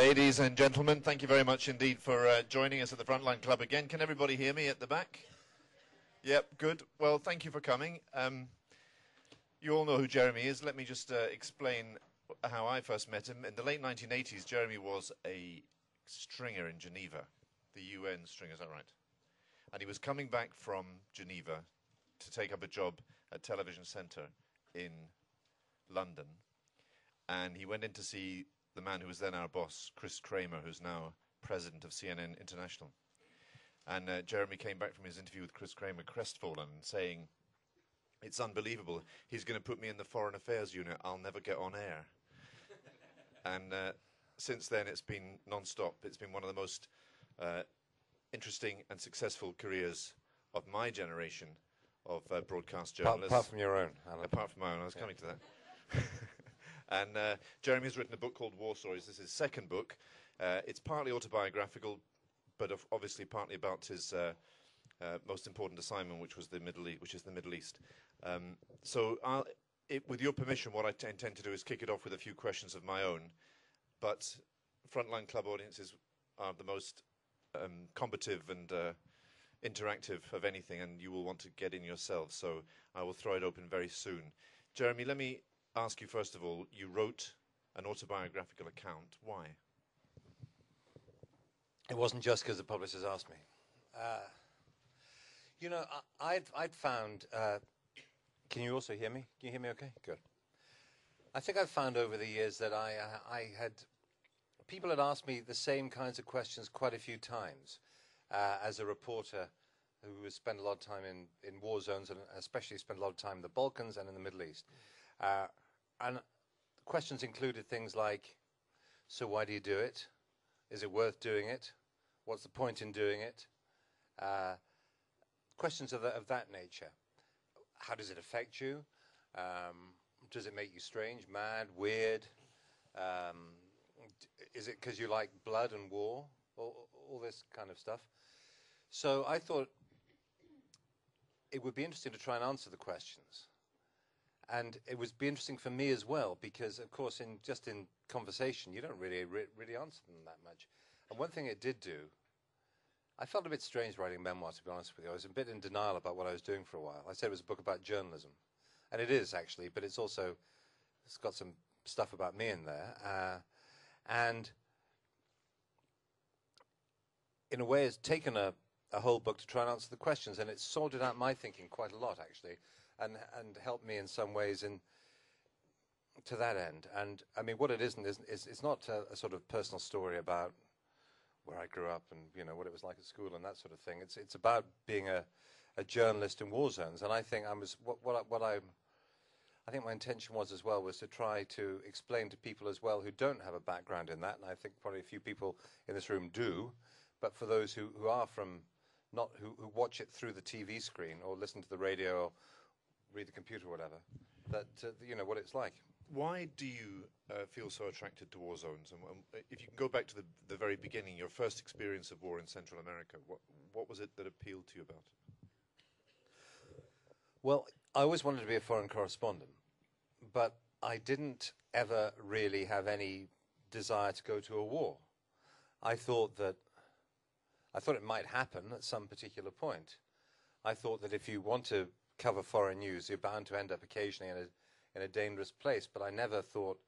Ladies and gentlemen, thank you very much indeed for joining us at the Frontline Club again. Can everybody hear me at the back? Yep, good. Well, thank you for coming. You all know who Jeremy is. Let me just explain how I first met him. In the late 1980s, Jeremy was a stringer in Geneva, the UN stringer, is that right? And he was coming back from Geneva to take up a job at Television Centre in London. And he went in to see the man who was then our boss, Chris Kramer, who's now president of CNN International. And Jeremy came back from his interview with Chris Kramer crestfallen, saying, "It's unbelievable. He's going to put me in the Foreign Affairs unit. I'll never get on air." And since then, it's been non-stop. It's been one of the most interesting and successful careers of my generation of broadcast journalists. Apart from your own, Alan. Apart from my own, I was coming to that. And Jeremy has written a book called War Stories. This is his second book. It's partly autobiographical, but obviously partly about his most important assignment, which is the Middle East. So with your permission, what I intend to do is kick it off with a few questions of my own. But Frontline Club audiences are the most combative and interactive of anything, and you will want to get in yourselves. So I will throw it open very soon. Jeremy, let me ask you first of all, you wrote an autobiographical account. Why? It wasn't just because the publishers asked me. You know, I'd found... can you also hear me? Can you hear me okay? Good. I think I've found over the years that people had asked me the same kinds of questions quite a few times as a reporter who has spent a lot of time in war zones, and especially spent a lot of time in the Balkans and in the Middle East. And questions included things like, so why do you do it? Is it worth doing it? What's the point in doing it? Questions of that nature. How does it affect you? Does it make you strange, mad, weird? Is it because you like blood and war? All this kind of stuff. So I thought it would be interesting to try and answer the questions. And it would be interesting for me as well, because, of course, in conversation, you don't really answer them that much. And one thing it did do, I felt a bit strange writing memoirs, to be honest with you. I was a bit in denial about what I was doing for a while. I said it was a book about journalism. And it is, actually, but it's got some stuff about me in there. And in a way, it's taken a whole book to try and answer the questions, and it's sorted out my thinking quite a lot, actually, and helped me in some ways to that end. And I mean, what it isn't is it's not a sort of personal story about where I grew up and, you know, what it was like at school and that sort of thing. It's about being a journalist in war zones. And I think I think my intention was as well was to try to explain to people as well who don't have a background in that, and I think probably a few people in this room do, but for those who are from who watch it through the TV screen or listen to the radio or read the computer or whatever, that you know what it's like. Why do you feel so attracted to war zones? And if you can go back to the very beginning, your first experience of war in Central America, what was it that appealed to you about it? Well, I always wanted to be a foreign correspondent, but I didn't ever really have any desire to go to a war. I thought it might happen at some particular point. I thought that if you want to cover foreign news, you're bound to end up occasionally in a dangerous place. But I never thought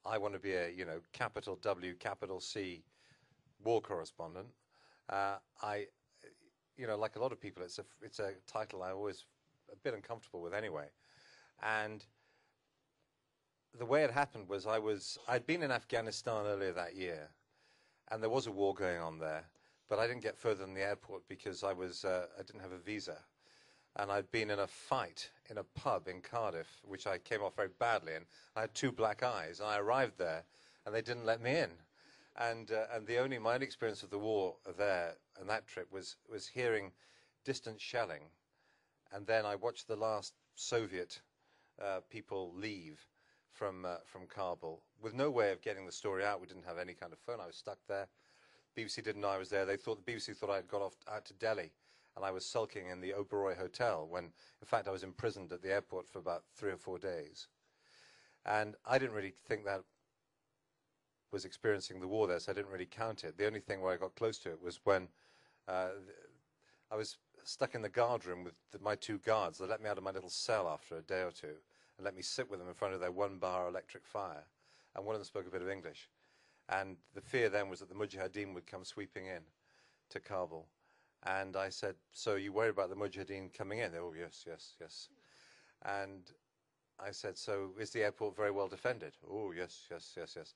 I want to be a capital W, capital C war correspondent. Like a lot of people, it's a title I always a bit uncomfortable with anyway. And the way it happened was I'd been in Afghanistan earlier that year, and there was a war going on there. But I didn't get further than the airport because I didn't have a visa. And I'd been in a fight in a pub in Cardiff, which I came off very badly, and I had 2 black eyes, and I arrived there, and they didn't let me in. And my only experience of the war there and that trip was hearing distant shelling, and then I watched the last Soviet people leave from Kabul with no way of getting the story out. We didn't have any kind of phone. I was stuck there. BBC didn't know I was there. The BBC thought I had got out to Delhi, and I was sulking in the Oberoi Hotel when, in fact, I was imprisoned at the airport for about 3 or 4 days. And I didn't really think that was experiencing the war there, so I didn't really count it. The only thing where I got close to it was when I was stuck in the guard room with my two guards. They let me out of my little cell after a day or two and let me sit with them in front of their 1-bar electric fire. And one of them spoke a bit of English. And the fear then was that the Mujahideen would come sweeping in to Kabul. And I said, so you worried about the Mujahideen coming in? They, oh, yes, yes, yes. And I said, so is the airport very well defended? Oh, yes, yes, yes, yes.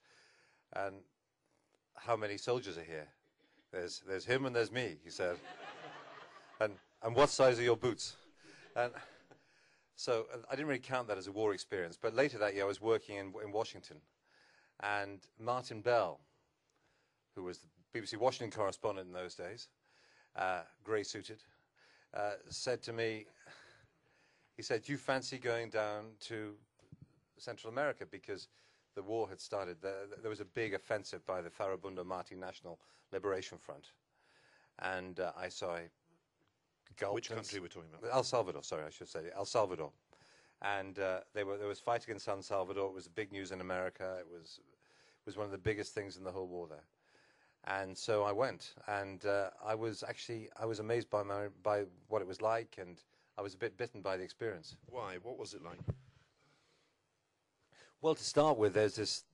And how many soldiers are here? There's him and there's me, he said. and what size are your boots? And so I didn't really count that as a war experience. But later that year, I was working in Washington. And Martin Bell, who was the BBC Washington correspondent in those days, grey-suited, said to me, he said, do you fancy going down to Central America? Because the war had started. There was a big offensive by the Farabundo Marti National Liberation Front. And I gulped. Which country we're talking about? El Salvador, sorry, I should say. El Salvador. And there was fight against San Salvador. It was big news in America. It was one of the biggest things in the whole war there. And so I went, and I was amazed by what it was like, and I was a bit bitten by the experience. Why? What was it like? Well, to start with, there's this,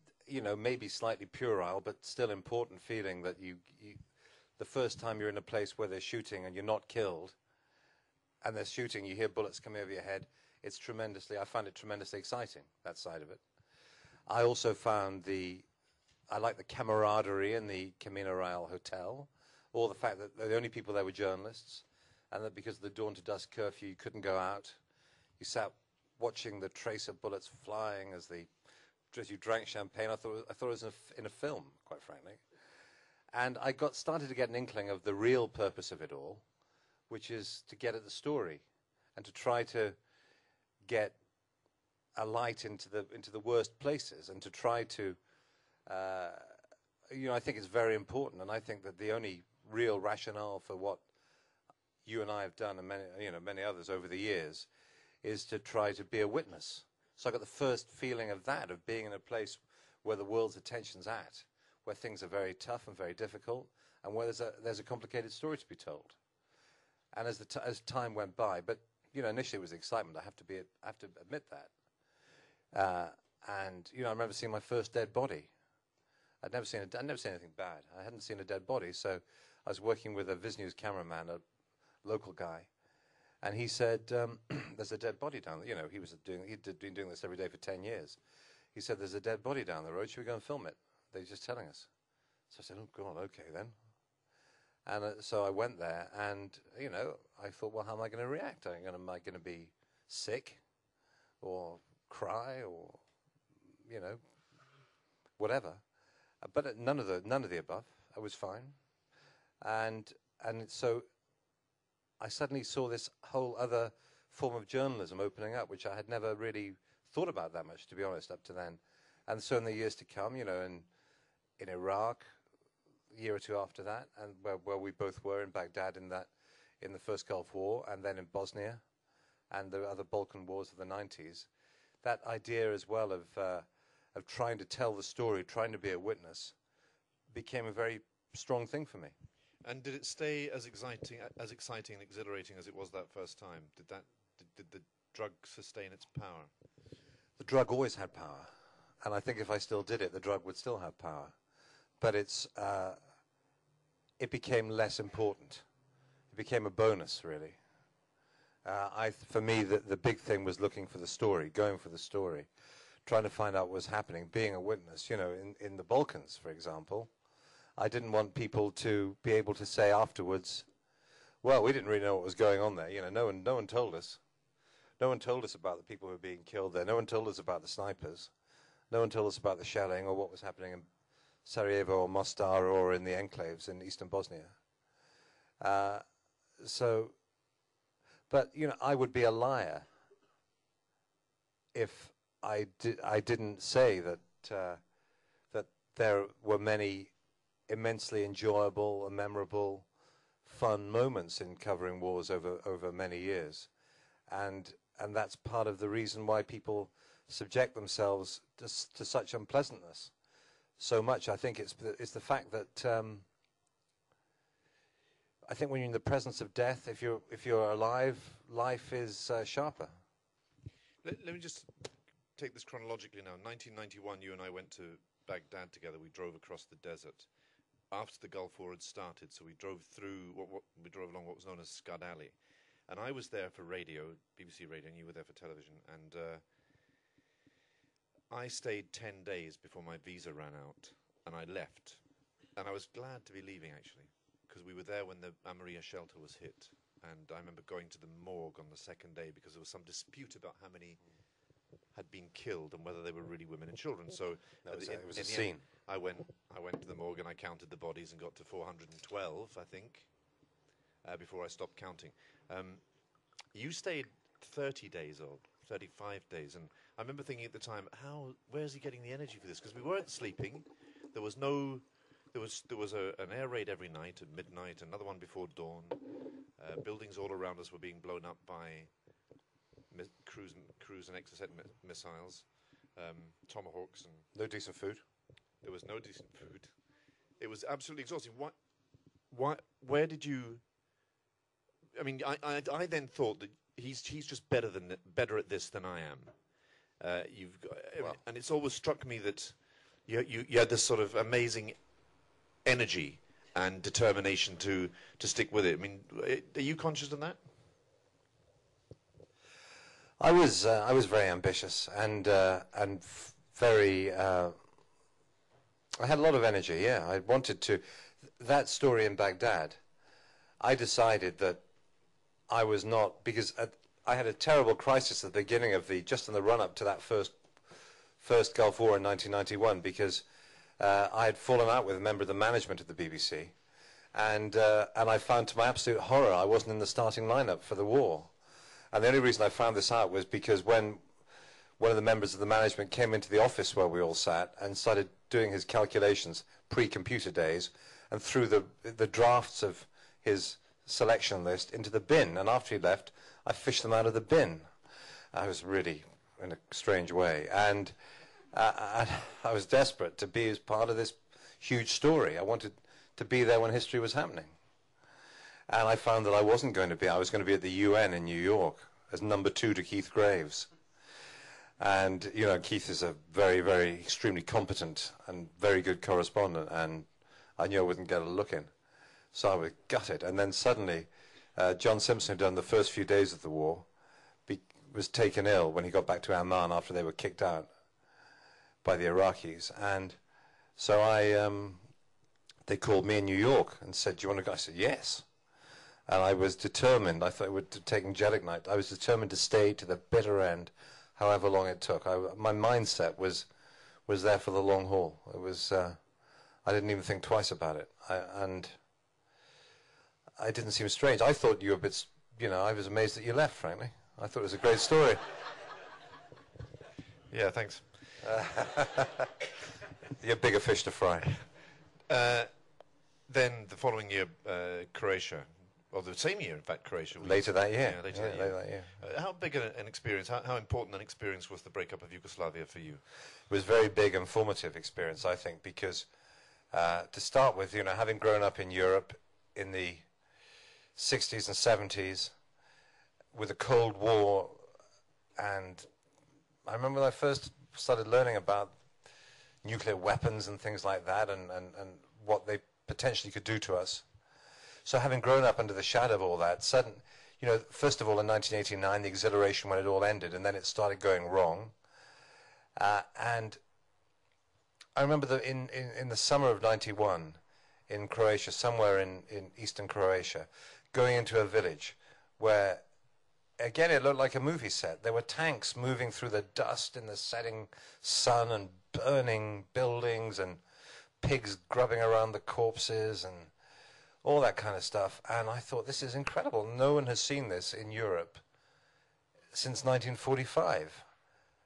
maybe slightly puerile, but still important feeling that the first time you're in a place where they're shooting and you're not killed, and they're shooting, you hear bullets coming over your head. I found it tremendously exciting, that side of it. I also found I like the camaraderie in the Camino Real Hotel, or the fact that the only people there were journalists, and that because of the dawn to dusk curfew, you couldn't go out. You sat watching the trace of bullets flying as you drank champagne. I thought it was in a film, quite frankly. And I started to get an inkling of the real purpose of it all, which is to get at the story and to try to get a light into the worst places, and to try to, I think it's very important, and I think that the only real rationale for what you and I have done, and many others over the years, is to try to be a witness. So I got the first feeling of that, of being in a place where the world's attention's at, where things are very tough and very difficult, and where there's a complicated story to be told. And as time went by, but initially it was excitement. I have to admit that. And I remember seeing my first dead body. I'd never seen anything bad. I hadn't seen a dead body, so I was working with a Viz News cameraman, a local guy, and he said, "There's a dead body down there." He'd been doing this every day for 10 years. He said, "There's a dead body down the road. Should we go and film it?" They're just telling us. So I said, "Oh God, okay then." And so I went there, and I thought, well, how am I going to react? Am I going to be sick, or cry, or whatever? But none of the above. I was fine, and so I suddenly saw this whole other form of journalism opening up, which I had never really thought about that much, to be honest, up to then. And so in the years to come, in Iraq, a year or two after that, and where we both were in Baghdad in the first Gulf War, and then in Bosnia, and the other Balkan wars of the 90s, that idea as well of trying to tell the story, trying to be a witness, became a very strong thing for me. And did it stay as exciting and exhilarating as it was that first time? Did the drug sustain its power? The drug always had power, and I think if I still did it, the drug would still have power. But it became less important. It became a bonus, really. For me, the big thing was looking for the story, going for the story, trying to find out what was happening, being a witness. In the Balkans, for example, I didn't want people to be able to say afterwards, well, we didn't really know what was going on there. No one told us. No one told us about the people who were being killed there. No one told us about the snipers. No one told us about the shelling or what was happening in Sarajevo or Mostar or in the enclaves in eastern Bosnia. But I would be a liar if I didn't say that there were many immensely enjoyable and memorable, fun moments in covering wars over many years, and that's part of the reason why people subject themselves to such unpleasantness. so much. I think it's the fact that I think when you're in the presence of death, if you're alive, life is sharper. Let me just take this chronologically now. 1991, you and I went to Baghdad together. We drove across the desert after the Gulf War had started. So we drove through we drove along what was known as Scud Alley, and I was there for radio, BBC Radio, and you were there for television. And I stayed 10 days before my visa ran out, and I left. And I was glad to be leaving, actually, because we were there when the Amaria shelter was hit. And I remember going to the morgue on the second day because there was some dispute about how many had been killed and whether they were really women and children. So it was a scene. I went to the morgue and I counted the bodies and got to 412, I think, before I stopped counting. You stayed 30 days or 35 days, and I remember thinking at the time, where's he getting the energy for this? Because we weren't sleeping. There was an air raid every night at midnight, another one before dawn. Buildings all around us were being blown up by cruise and Exocet missiles, tomahawks, and no decent food. There was no decent food. It was absolutely exhausting. Where did you? I mean, I then thought that he's just better at this than I am. And it's always struck me that you had this sort of amazing energy and determination to stick with it. I mean, are you conscious of that? I was very ambitious and very. I had a lot of energy. Yeah, I wanted to. That story in Baghdad, I decided that I was not, because I had a terrible crisis at the beginning of just in the run up to that first Gulf War in 1991, because I had fallen out with a member of the management of the BBC, and I found, to my absolute horror, I wasn't in the starting lineup for the war. And the only reason I found this out was because when one of the members of the management came into the office where we all sat and started doing his calculations, pre-computer days, and threw the drafts of his selection list into the bin. And after he left, I fished them out of the bin. I was really in a strange way. And I was desperate to be as part of this huge story. I wanted to be there when history was happening. And I found that I wasn't going to be. I was going to be at the UN in New York as number 2 to Keith Graves. And, you know, Keith is a very, very extremely competent and very good correspondent, and I knew I wouldn't get a look in. So I was gutted. And then suddenly, John Simpson, who'd done the first few days of the war, was taken ill when he got back to Amman after they were kicked out by the Iraqis. And so they called me in New York and said, "Do you want to go?" I said, "Yes." And I was determined. I thought it would take angelic night. I was determined to stay to the bitter end, however long it took. My mindset was there for the long haul. It was. I didn't even think twice about it, and I didn't seem strange. I thought you were a bit. You know, I was amazed that you left. Frankly, I thought it was a great story. Yeah, thanks. You have bigger fish to fry. Then the following year, Croatia. Or the same year, in fact, Croatia. Later that year. Yeah, later that year. How big an experience, how important an experience was the breakup of Yugoslavia for you? It was a very big and formative experience, I think, because to start with, you know, having grown up in Europe in the 60s and 70s with the Cold War, and I remember when I first started learning about nuclear weapons and things like that, and what they potentially could do to us. So having grown up under the shadow of all that, you know, first of all in 1989, the exhilaration when it all ended, and then it started going wrong. And I remember that in the summer of 91 in Croatia, somewhere in eastern Croatia, going into a village where, again, it looked like a movie set. There were tanks moving through the dust in the setting sun and burning buildings and pigs grubbing around the corpses and all that kind of stuff. And I thought, this is incredible. No one has seen this in Europe since 1945.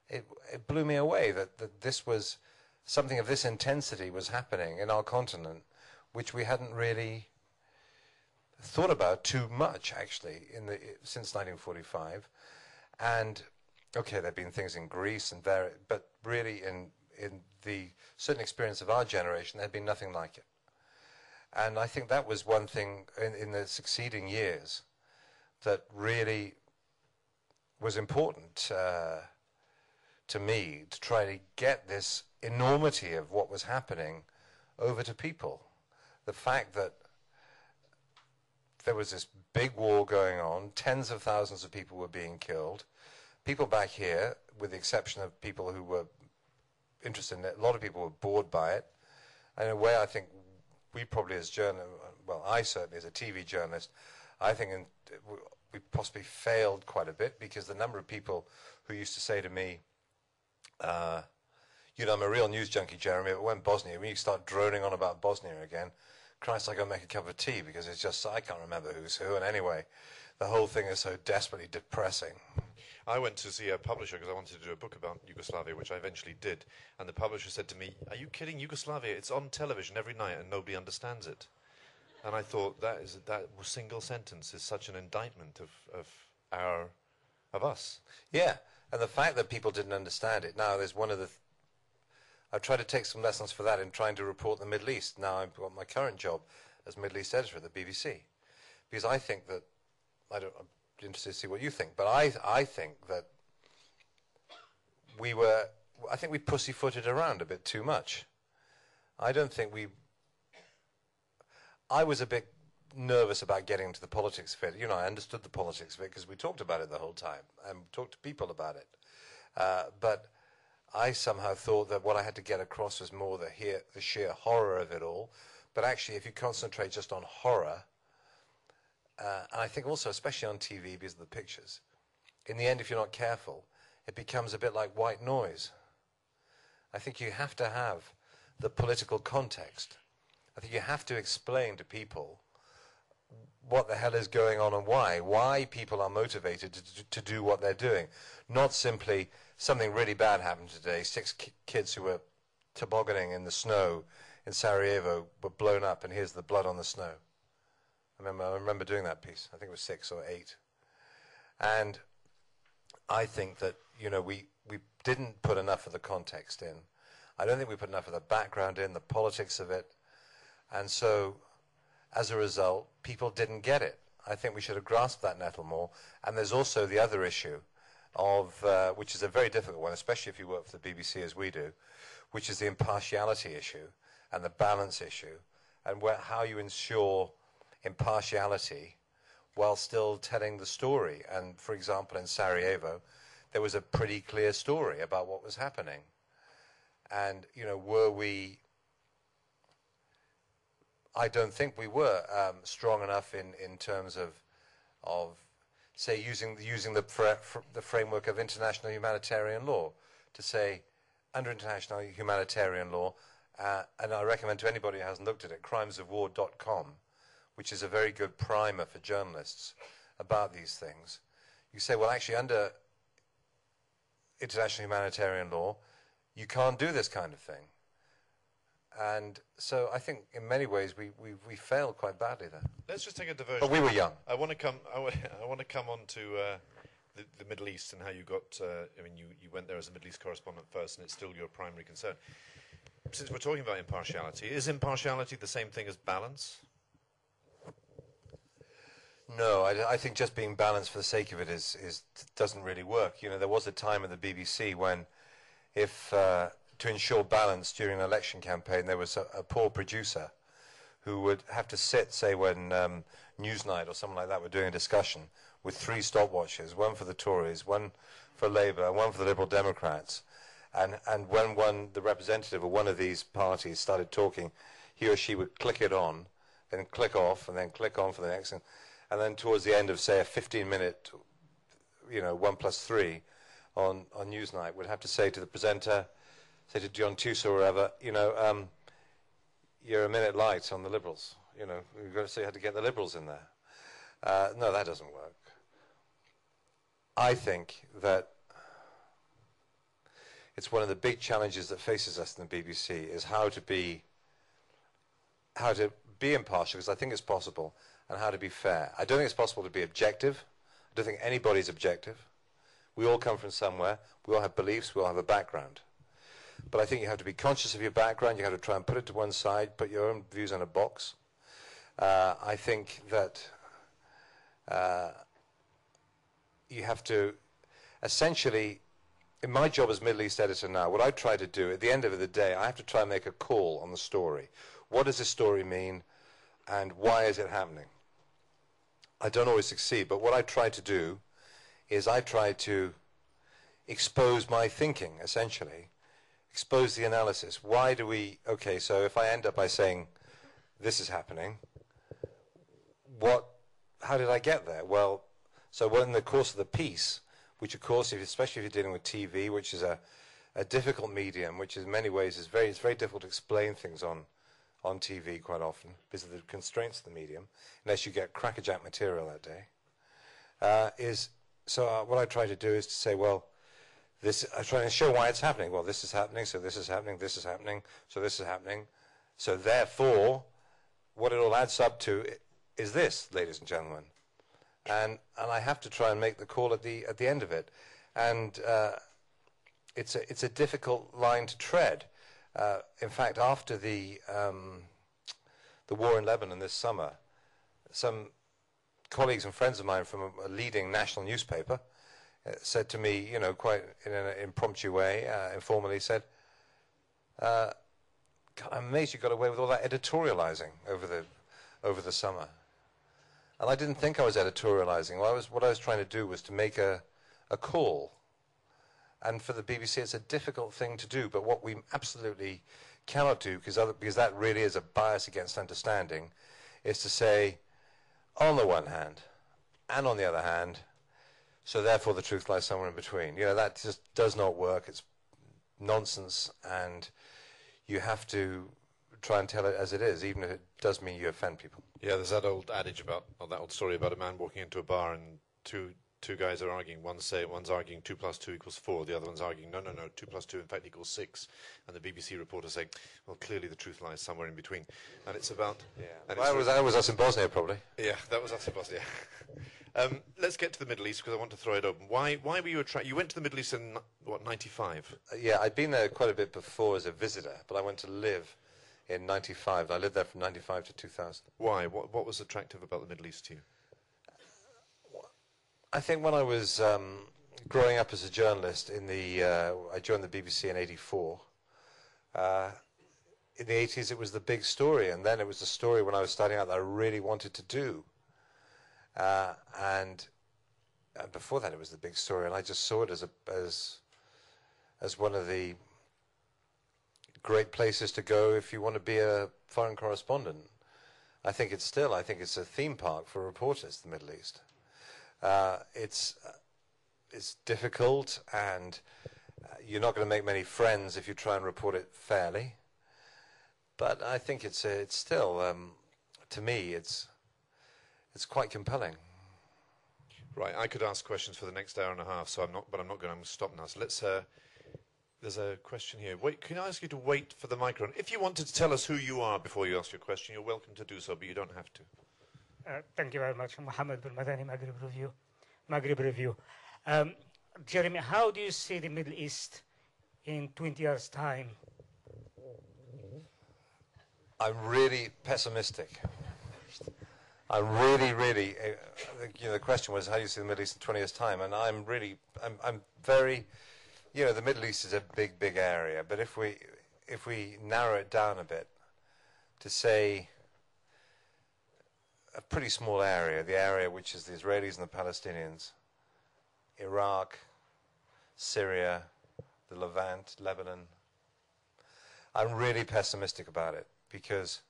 It blew me away that this was something of this intensity was happening in our continent, which we hadn't really thought about too much, actually, since 1945. And okay, there have been things in Greece and but really in in the certain experience of our generation, there had been nothing like it. And I think that was one thing in the succeeding years that really was important to me, to try to get this enormity of what was happening over to people. The fact that there was this big war going on, tens of thousands of people were being killed. People back here, with the exception of people who were interested in it, a lot of people were bored by it. And in a way, I think we probably as journalists, well, I certainly as a TV journalist, I think we possibly failed quite a bit, because the number of people who used to say to me, you know, I'm a real news junkie, Jeremy, but when you start droning on about Bosnia again, Christ, I go make a cup of tea, because it's just, I can't remember who's who, and anyway, the whole thing is so desperately depressing. I went to see a publisher because I wanted to do a book about Yugoslavia, which I eventually did, and the publisher said to me, "Are you kidding? Yugoslavia, it's on television every night and nobody understands it." And I thought, that single sentence is such an indictment of us. Yeah, and the fact that people didn't understand it. Now, there's one of the... I've tried to take some lessons for that in trying to report the Middle East. Now I've got my current job as Middle East editor at the BBC. Because I think that... I'm interested to see what you think, but I think that I think we pussyfooted around a bit too much. I don't think I was a bit nervous about getting into the politics of it. You know, I understood the politics of it because we talked about it the whole time and talked to people about it. But I somehow thought that what I had to get across was more the sheer horror of it all. But actually, if you concentrate just on horror, and I think also, especially on TV, because of the pictures, in the end, if you're not careful, it becomes a bit like white noise. I think you have to have the political context. I think you have to explain to people what the hell is going on and why people are motivated to do what they're doing. Not simply something really bad happened today. 6 kids who were tobogganing in the snow in Sarajevo were blown up, and here's the blood on the snow. I remember doing that piece. I think it was 6 or 8. And I think that, you know, we didn't put enough of the context in. I don't think we put enough of the background in, the politics of it. And so, as a result, people didn't get it. I think we should have grasped that nettle more. And there's also the other issue of, which is a very difficult one, especially if you work for the BBC as we do, which is the impartiality issue and the balance issue, and how you ensure impartiality while still telling the story. And for example, in Sarajevo, there was a pretty clear story about what was happening. And, you know, I don't think we were strong enough in terms of say, using the framework of international humanitarian law to say, under international humanitarian law, and I recommend to anybody who hasn't looked at it, crimesofwar.com, which is a very good primer for journalists about these things. You say, well, actually, under international humanitarian law, you can't do this kind of thing. And so I think in many ways we failed quite badly there. Let's just take a diversion. But we were young. I want to come on to the Middle East and how you got. I mean, you went there as a Middle East correspondent first, and it's still your primary concern. Since we're talking about impartiality, is impartiality the same thing as balance? No, I think just being balanced for the sake of it doesn't really work. You know, there was a time at the BBC when, if to ensure balance during an election campaign, there was a poor producer who would have to sit, say, when Newsnight or something like that were doing a discussion, with 3 stopwatches, one for the Tories, one for Labour, and one for the Liberal Democrats. And when the representative of one of these parties started talking, he or she would click it on, then click off, and then click on for the next thing. And then towards the end of, say, a 15-minute, you know, 1+3 on Newsnight, would have to say to the presenter, say to John Tusa or whatever, you know, you're a minute light on the Liberals. You know, you've got to say how to get the Liberals in there. No, that doesn't work. I think that it's one of the big challenges that faces us in the BBC is how to be impartial, because I think it's possible, and how to be fair. I don't think it's possible to be objective. I don't think anybody's objective. We all come from somewhere. We all have beliefs. We all have a background. But I think you have to be conscious of your background. You have to try and put it to one side, put your own views in a box. I think that you have to essentially, in my job as Middle East editor now, what I try to do, at the end of the day, I have to try and make a call on the story. What does this story mean, and why is it happening? I don't always succeed, but what I try to do is I try to expose my thinking, essentially, expose the analysis. Why do we, okay, so if I end up by saying, this is happening, how did I get there? Well, so in the course of the piece, which of course, especially if you're dealing with TV, which is a difficult medium, which in many ways is it's very difficult to explain things on TV quite often because of the constraints of the medium, unless you get crackerjack material that day. What I try to do is to say, well, I try to show why it's happening. Well, this is happening, so this is happening, this is happening, so this is happening. So therefore, what it all adds up to is this, ladies and gentlemen. And I have to try and make the call at the end of it. And it's a difficult line to tread. In fact, after the war in Lebanon this summer, some colleagues and friends of mine from a leading national newspaper said to me, quite in an impromptu way, informally said, God, I'm amazed you got away with all that editorializing over the summer. And I didn't think I was editorializing. What I was trying to do was to make a call. And for the BBC, it's a difficult thing to do. But what we absolutely cannot do, because that really is a bias against understanding, is to say, on the one hand, and on the other hand, so therefore the truth lies somewhere in between. That just does not work. It's nonsense. And you have to try and tell it as it is, even if it does mean you offend people. Yeah, there's that old adage that old story about a man walking into a bar and two guys are arguing. One's arguing 2 + 2 = 4. The other one's arguing, no, 2 + 2 in fact equals 6. And the BBC reporter saying, well, clearly the truth lies somewhere in between. And it's about... Yeah. That was us in Bosnia, probably. Yeah, that was us in Bosnia. Let's get to the Middle East, because I want to throw it open. Why were you attracted? You went to the Middle East in, 95? Yeah, I'd been there quite a bit before as a visitor, but I went to live in 95. I lived there from 95 to 2000. Why? What was attractive about the Middle East to you? I think when I was growing up as a journalist, I joined the BBC in 84. In the 80s, it was the big story, and then it was the story when I was starting out that I really wanted to do. And before that, it was the big story, and I just saw it as one of the great places to go if you want to be a foreign correspondent. I think it's a theme park for reporters, the Middle East. It's difficult, and you're not going to make many friends if you try and report it fairly. But I think it's still, to me, it's quite compelling. Right, I could ask questions for the next hour and a half, so I'm not going to stop now. So let's. There's a question here. Wait, can I ask you to wait for the microphone? If you wanted to tell us who you are before you ask your question, you're welcome to do so, but you don't have to. Thank you very much. Mohammed bin Madani, Maghrib Review. Jeremy, how do you see the Middle East in 20 years' time? I'm really pessimistic. I'm really, the question was, how do you see the Middle East in 20 years' time? And I'm very, the Middle East is a big, big area. But if we narrow it down a bit to say a pretty small area, the area which is the Israelis and the Palestinians, Iraq, Syria, the Levant, Lebanon, I'm really pessimistic about it, because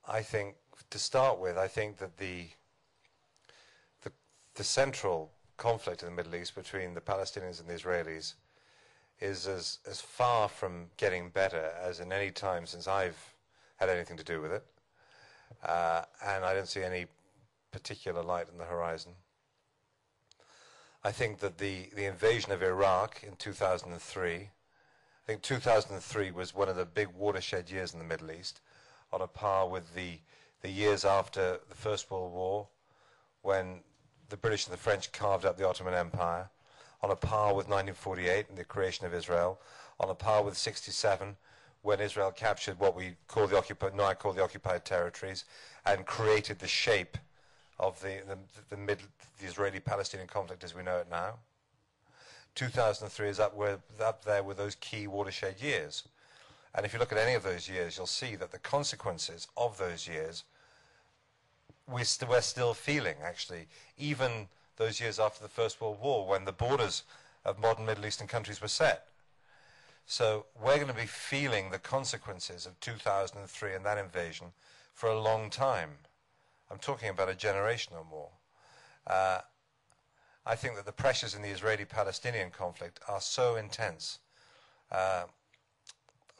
I think, to start with, I think that the central conflict in the Middle East between the Palestinians and the Israelis is as far from getting better as in any time since I've had anything to do with it. And I don't see any particular light in the horizon. I think that the invasion of Iraq in 2003, I think 2003 was one of the big watershed years in the Middle East, on a par with the years after the First World War, when the British and the French carved up the Ottoman Empire, on a par with 1948 and the creation of Israel, on a par with 67 when Israel captured what we call the occupied territories and created the shape of the Israeli-Palestinian conflict as we know it now. 2003 is up there with those key watershed years. And if you look at any of those years, you'll see that the consequences of those years we're still feeling, actually, even those years after the First World War, when the borders of modern Middle Eastern countries were set. So we're going to be feeling the consequences of 2003 and that invasion for a long time. I'm talking about a generation or more. I think that the pressures in the Israeli-Palestinian conflict are so intense.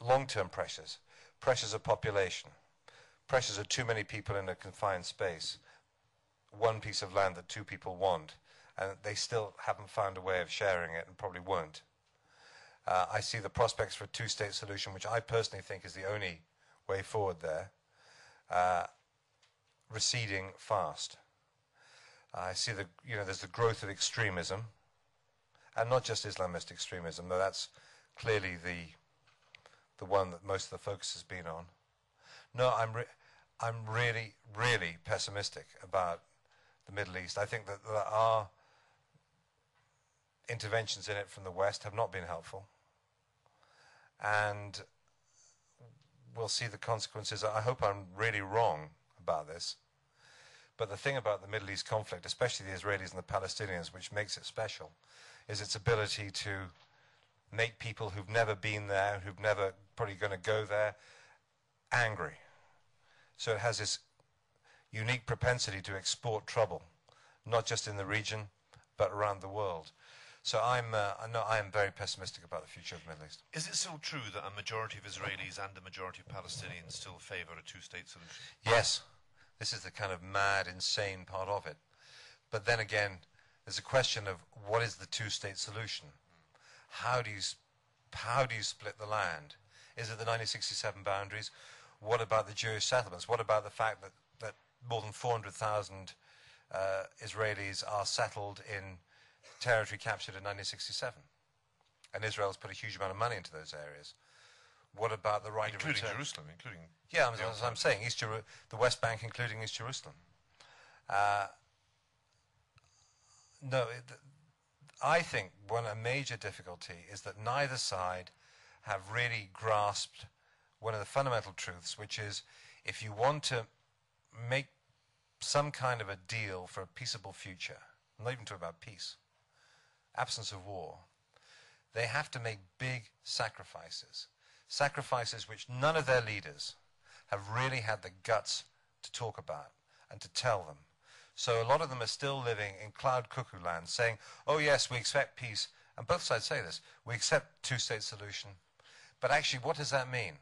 Long-term pressures, pressures of population, pressures of too many people in a confined space, one piece of land that two people want, and they still haven't found a way of sharing it and probably won't. I see the prospects for a two-state solution, which I personally think is the only way forward there, receding fast. I see there's the growth of extremism, and not just Islamist extremism, though that's clearly the one that most of the focus has been on. No, I'm really, really pessimistic about the Middle East. I think that our interventions in it from the West have not been helpful, and we'll see the consequences. I hope I'm really wrong about this. But the thing about the Middle East conflict, especially the Israelis and the Palestinians, which makes it special, is its ability to make people who've never been there, who've never probably going to go there, angry. So it has this unique propensity to export trouble, not just in the region, but around the world. So I am very pessimistic about the future of the Middle East. Is it still true that a majority of Israelis and a majority of Palestinians still favour a two-state solution? Yes. This is the kind of mad, insane part of it. But then again, there's a question of what is the two-state solution? How do you split the land? Is it the 1967 boundaries? What about the Jewish settlements? What about the fact that more than 400,000 Israelis are settled in territory captured in 1967? And Israel's put a huge amount of money into those areas. What about the right of return? Including Jerusalem, including... Yeah, as I'm saying, the West Bank, including East Jerusalem. No, I think a major difficulty is that neither side have really grasped one of the fundamental truths, which is if you want to make some kind of a deal for a peaceable future, I'm not even talking about peace, absence of war, they have to make big sacrifices. Sacrifices which none of their leaders have really had the guts to talk about and to tell them. So a lot of them are still living in cloud cuckoo land, saying, oh yes, we accept peace. And both sides say this. We accept two-state solution. But actually, what does that mean?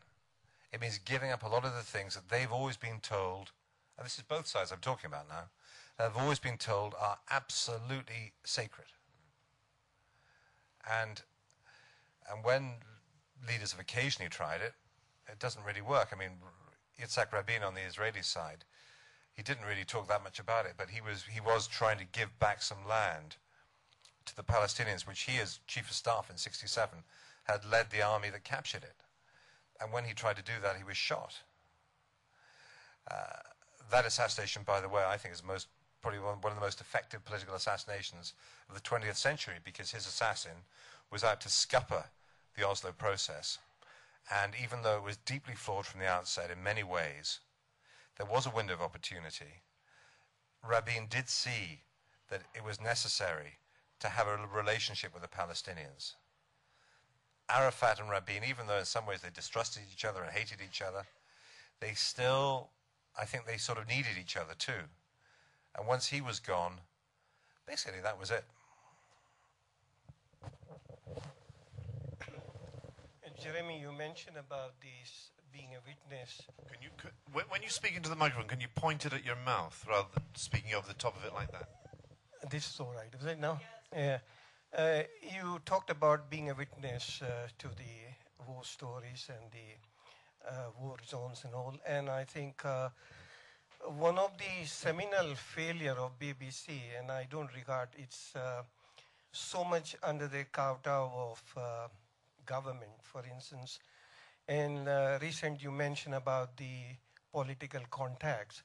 It means giving up a lot of the things that they've always been told, and this is both sides I'm talking about now, have always been told are absolutely sacred. And when leaders have occasionally tried it, it doesn't really work. I mean, Yitzhak Rabin on the Israeli side, he didn't really talk that much about it, but he was trying to give back some land to the Palestinians, which he, as chief of staff in '67, had led the army that captured it. And when he tried to do that, he was shot. That assassination, by the way, I think is probably one of the most effective political assassinations of the 20th century, because his assassin was out to scupper the Oslo process. And even though it was deeply flawed from the outset in many ways, there was a window of opportunity. Rabin did see that it was necessary to have a relationship with the Palestinians. Arafat and Rabin, even though in some ways they distrusted each other and hated each other, they still, I think they sort of needed each other too. And once he was gone, basically that was it. Jeremy, you mentioned about this being a witness. When you speak into the microphone, can you point it at your mouth rather than speaking over the top of it like that? This is all right, is it now? Yeah. You talked about being a witness to the war stories and the war zones and all, and I think one of the seminal failure of BBC, and I don't regard its so much under the kowtow of government, for instance. And recent you mentioned about the political contacts.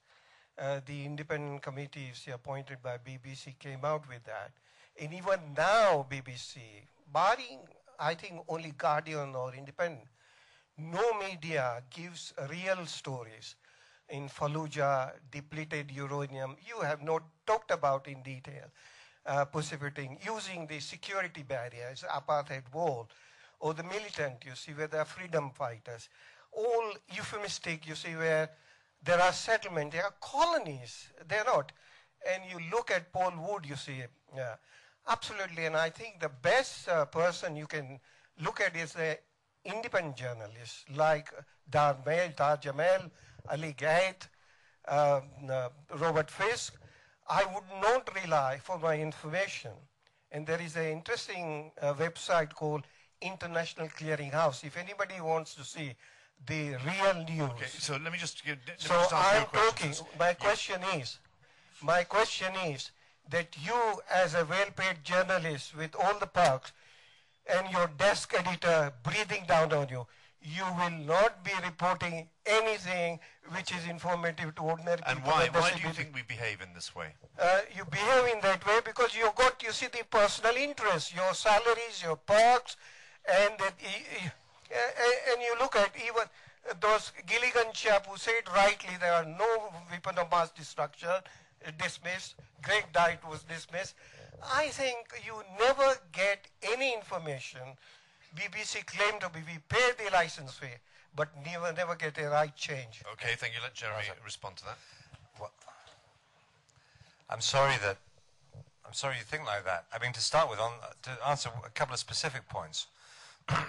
The independent committees appointed by BBC came out with that. And even now BBC, barring I think only Guardian or Independent, no media gives real stories. In Fallujah, depleted uranium, you have not talked about in detail, precipitating, using the security barriers, apartheid wall, or the militant, you see, where there are freedom fighters. All euphemistic, you see, where there are settlements, there are colonies, they're not. And you look at Paul Wood, you see, absolutely, and I think the best person you can look at is an independent journalist like Dar Jamal, Ali Gaet, Robert Fisk. I would not rely for my information. And there is an interesting website called International Clearinghouse. If anybody wants to see the real news. Okay, so let me just give. So I'm talking. My question is that you, as a well-paid journalist with all the perks, and your desk editor breathing down on you, you will not be reporting anything which is informative to ordinary people. And why do you think we behave in this way? You behave in that way because you got, you see, the personal interests, your salaries, your perks, and that, and you look at even those Gilligan chap who said rightly there are no weapon of mass destruction, dismissed. Greg Dyke was dismissed. I think you never get any information. BBC claimed to be, we pay the license fee, but never get a right change. Okay, thank you. Let Jeremy respond to that. Well, I'm sorry you think like that. I mean, to start with, to answer a couple of specific points.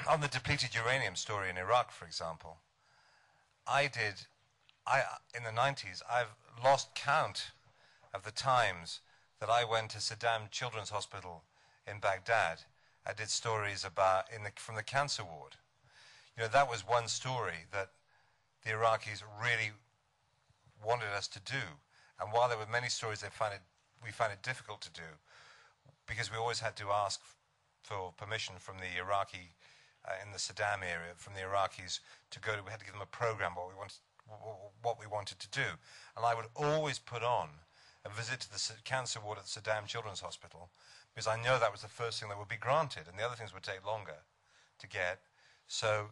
On the depleted uranium story in Iraq, for example, in the 90s, I've lost count of the times that I went to Saddam Children's Hospital in Baghdad. I did stories about from the cancer ward. You know, that was one story that the Iraqis really wanted us to do. And while there were many stories we found it difficult to do, because we always had to ask for permission from the Iraqi, in the Saddam area, from the Iraqis to go to, we had to give them a program what we wanted to do. And I would always put on a visit to the cancer ward at the Saddam Children's Hospital, because I know that was the first thing that would be granted, and the other things would take longer to get. So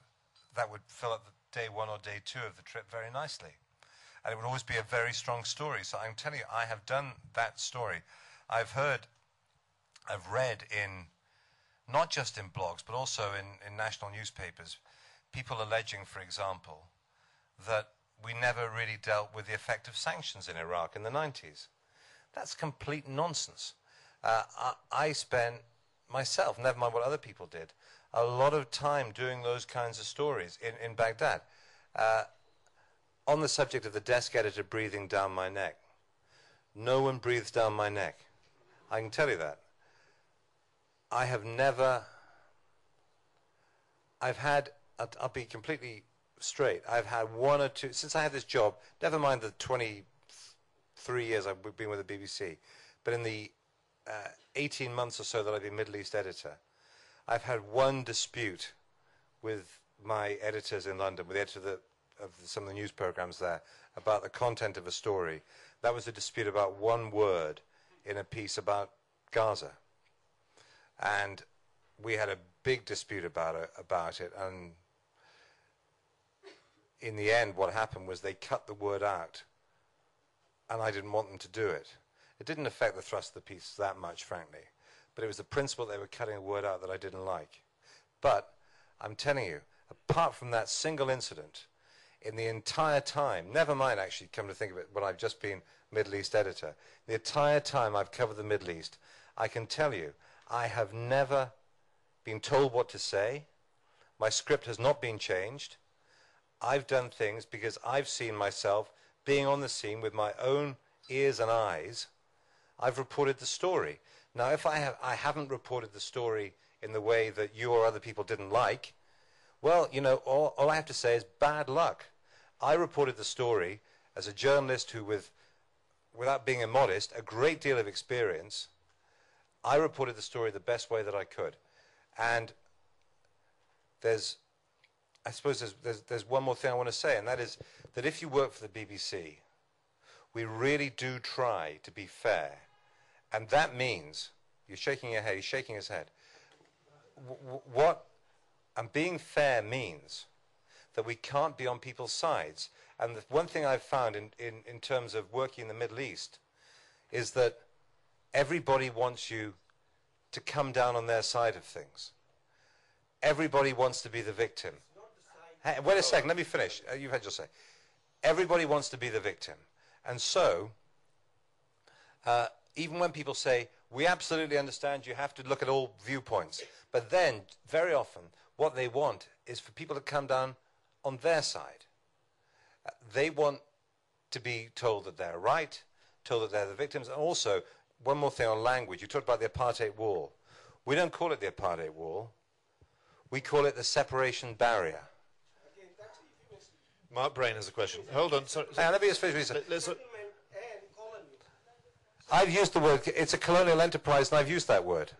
that would fill up the day 1 or day 2 of the trip very nicely. And it would always be a very strong story. So I'm telling you, I have done that story. I've read in, not just in blogs, but also in national newspapers, people alleging, for example, that we never really dealt with the effect of sanctions in Iraq in the 90s. That's complete nonsense. I spent myself, never mind what other people did, a lot of time doing those kinds of stories in Baghdad. On the subject of the desk editor breathing down my neck. No one breathes down my neck. I can tell you that. I'll be completely straight. I've had 1 or 2, since I had this job, never mind the 23 years I've been with the BBC, but in the 18 months or so that I've been Middle East editor, I've had one dispute with my editors in London, with the editor of some of the news programs there, about the content of a story. That was a dispute about one word in a piece about Gaza. And we had a big dispute about it, and in the end what happened was they cut the word out, and I didn't want them to do it. It didn't affect the thrust of the piece that much, frankly, but it was the principle they were cutting a word out that I didn't like. But I'm telling you, apart from that single incident, in the entire time, never mind actually, come to think of it, when I've just been Middle East editor, the entire time I've covered the Middle East, I can tell you, I have never been told what to say. My script has not been changed. I've done things because I've seen myself being on the scene with my own ears and eyes. I've reported the story. Now, if I haven't reported the story in the way that you or other people didn't like, well, you know, all I have to say is bad luck. I reported the story as a journalist who, without being immodest, a great deal of experience, I reported the story the best way that I could. And I suppose there's one more thing I want to say, and that is that if you work for the BBC, we really do try to be fair. And that means, you're shaking your head, he's shaking his head. And being fair means that we can't be on people's sides. And the one thing I've found in terms of working in the Middle East is that everybody wants you to come down on their side of things. Everybody wants to be the victim. Hey, wait a second, let me finish. You've had your say. Everybody wants to be the victim. And so, even when people say, we absolutely understand you have to look at all viewpoints, but then, very often, what they want is for people to come down on their side. They want to be told that they're right, told that they're the victims, and also, one more thing on language. You talked about the apartheid wall. We don't call it the apartheid wall. We call it the separation barrier. Mark Brain has a question. Hold on. Sorry. Let me just finish. I've used the word, it's a colonial enterprise, and I've used that word.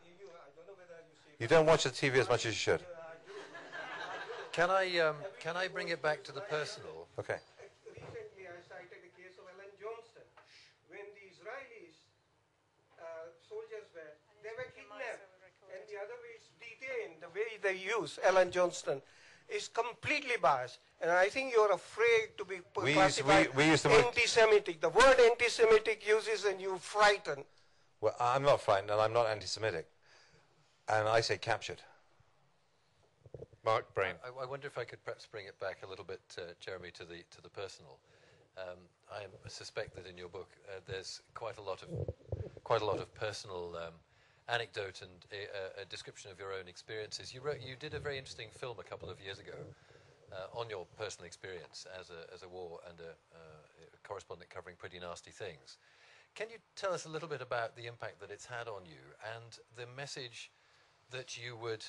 You don't watch the TV as much as you should. Can I bring it back to the personal? Okay. Recently, I cited a case of Allan Johnston. When the Israelis soldiers they were kidnapped, and the other way it's detained. The way they use Allan Johnston is completely biased. And I think you're afraid to be classified anti-Semitic. The word anti-Semitic uses and you frighten. Well, I'm not frightened, and I'm not anti-Semitic. And I say captured. Mark Brain. I wonder if I could perhaps bring it back a little bit, Jeremy, to the personal. I suspect that in your book there's quite a lot of personal anecdote and a description of your own experiences. You did a very interesting film a couple of years ago on your personal experience as a war and a correspondent covering pretty nasty things. Can you tell us a little bit about the impact that it's had on you and the message that you would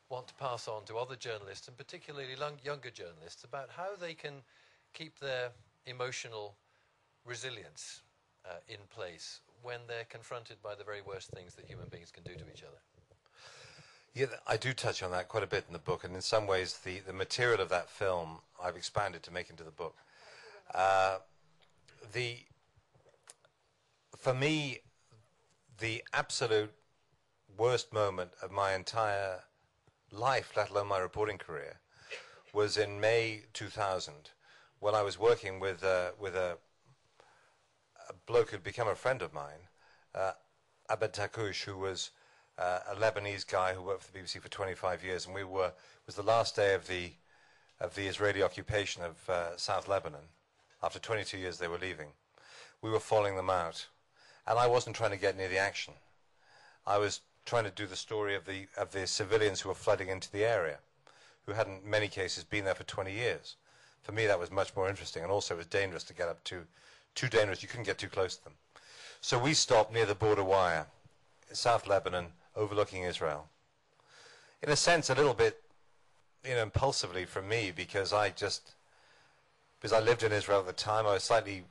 want to pass on to other journalists, and particularly younger journalists, about how they can keep their emotional resilience in place when they're confronted by the very worst things that human beings can do to each other? Yeah, I do touch on that quite a bit in the book, and in some ways the material of that film I've expanded to make into the book. For me, the absolute worst moment of my entire life, let alone my reporting career, was in May 2000, when I was working with a bloke who'd become a friend of mine, Abed Takush, who was a Lebanese guy who worked for the BBC for 25 years, and it was the last day of the Israeli occupation of South Lebanon. After 22 years they were leaving. We were following them out, and I wasn't trying to get near the action. I was trying to do the story of the civilians who were flooding into the area, who hadn't, in many cases, been there for 20 years. For me, that was much more interesting, and also it was dangerous to get up to, too dangerous, you couldn't get too close to them. So we stopped near the border wire, South Lebanon, overlooking Israel. In a sense, a little bit, impulsively for me, because I lived in Israel at the time, I was slightly,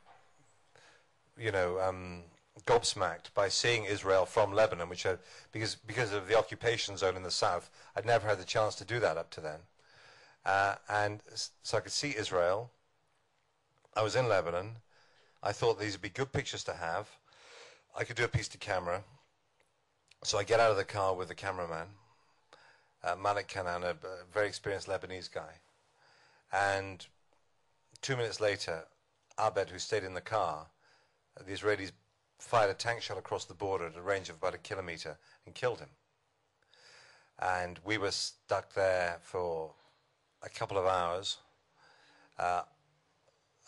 gobsmacked by seeing Israel from Lebanon, which because of the occupation zone in the south, I'd never had the chance to do that up to then. And so I could see Israel. I was in Lebanon. I thought these would be good pictures to have. I could do a piece to camera. So I get out of the car with the cameraman, Malik Kanan, a very experienced Lebanese guy. And 2 minutes later, Abed, who stayed in the car, the Israelis fired a tank shell across the border at a range of about 1 kilometer and killed him. And we were stuck there for a couple of hours.